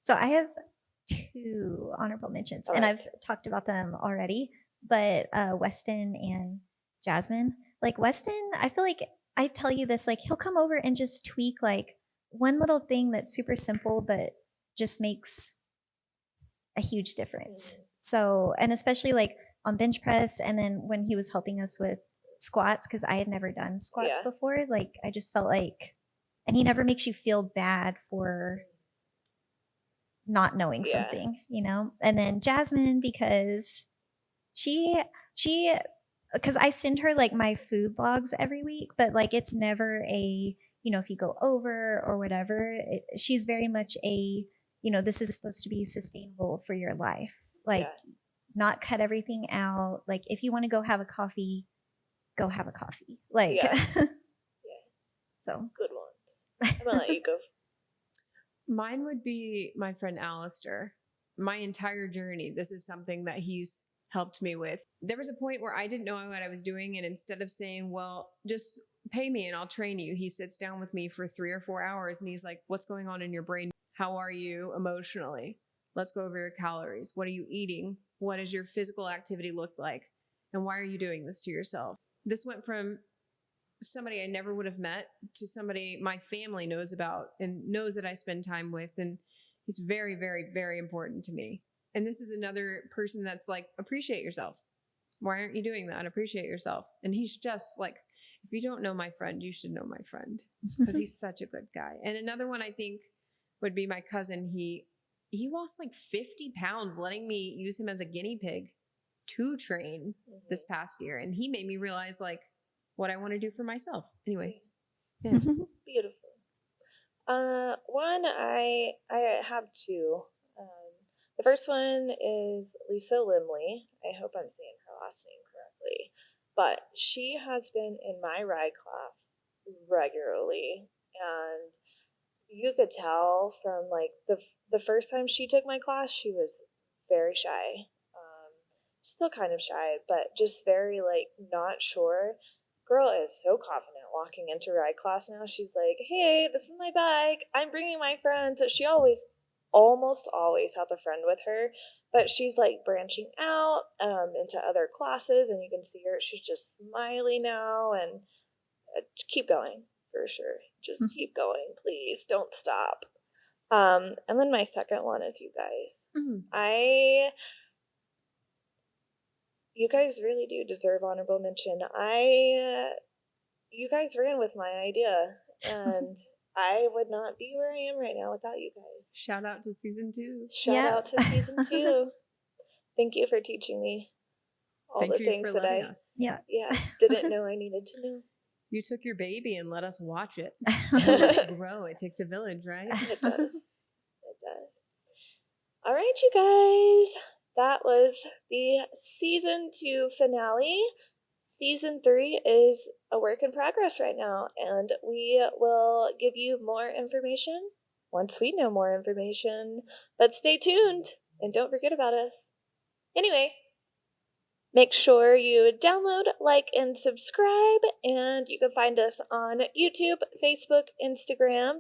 So I have 2 honorable mentions, and I've talked about them already. But Weston and Jasmine, like Weston, I feel like I tell you this, like he'll come over and just tweak like one little thing that's super simple, but just makes a huge difference. So, and especially like on bench press, and then when he was helping us with squats, because I had never done squats before, like I just felt like, and he never makes you feel bad for not knowing something, and then Jasmine, because she because I send her like my food blogs every week, but like it's never a, if you go over or whatever, she's very much a, this is supposed to be sustainable for your life, like not cut everything out, like if you want to go have a coffee, go have a coffee, like so good one. I'm gonna let you go. Mine would be my friend Alistair. My entire journey, this is something that he's helped me with. There was a point where I didn't know what I was doing, and instead of saying, well, just pay me and I'll train you, he sits down with me for 3 or 4 hours and he's like, what's going on in your brain? How are you emotionally? Let's go over your calories. What are you eating? What does your physical activity look like? And why are you doing this to yourself? This went from somebody I never would have met to somebody my family knows about and knows that I spend time with. And he's very, very, very important to me. And this is another person that's like, appreciate yourself. Why aren't you doing that? Appreciate yourself. And he's just like, if you don't know my friend, you should know my friend because he's such a good guy. And another one I think would be my cousin. He lost like 50 pounds letting me use him as a guinea pig to train this past year. And he made me realize like what I want to do for myself. Anyway. Yeah. Beautiful. One, I have 2. The first one is Lisa Limley. I hope I'm saying her last name correctly. But she has been in my ride class regularly. And you could tell from like the first time she took my class, she was very shy. Still kind of shy, but just very like not sure. Girl is so confident walking into ride class now, she's like, hey, this is my bike. I'm bringing my friends. She almost always has a friend with her, but she's like branching out into other classes, and you can see her. She's just smiling now, and keep going for sure. Just keep going, please. Don't stop. And then my second one is you guys. You guys really do deserve honorable mention. You guys ran with my idea, and I would not be where I am right now without you guys. Shout out to season 2. Shout out to season 2. Thank you for teaching me all the things that I didn't know I needed to know. You took your baby and let us watch it. Let it grow. It takes a village, right? It does. It does. All right, you guys. That was the season 2 finale. Season 3 is a work in progress right now, and we will give you more information once we know more information. But stay tuned and don't forget about us. Anyway, make sure you download, like, and subscribe, and you can find us on YouTube, Facebook, Instagram,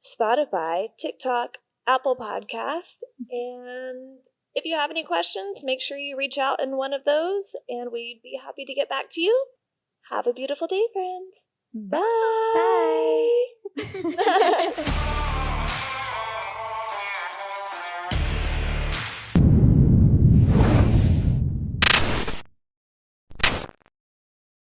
Spotify, TikTok, Apple Podcasts, and if you have any questions, make sure you reach out in one of those, and we'd be happy to get back to you. Have a beautiful day, friends. Bye. Bye.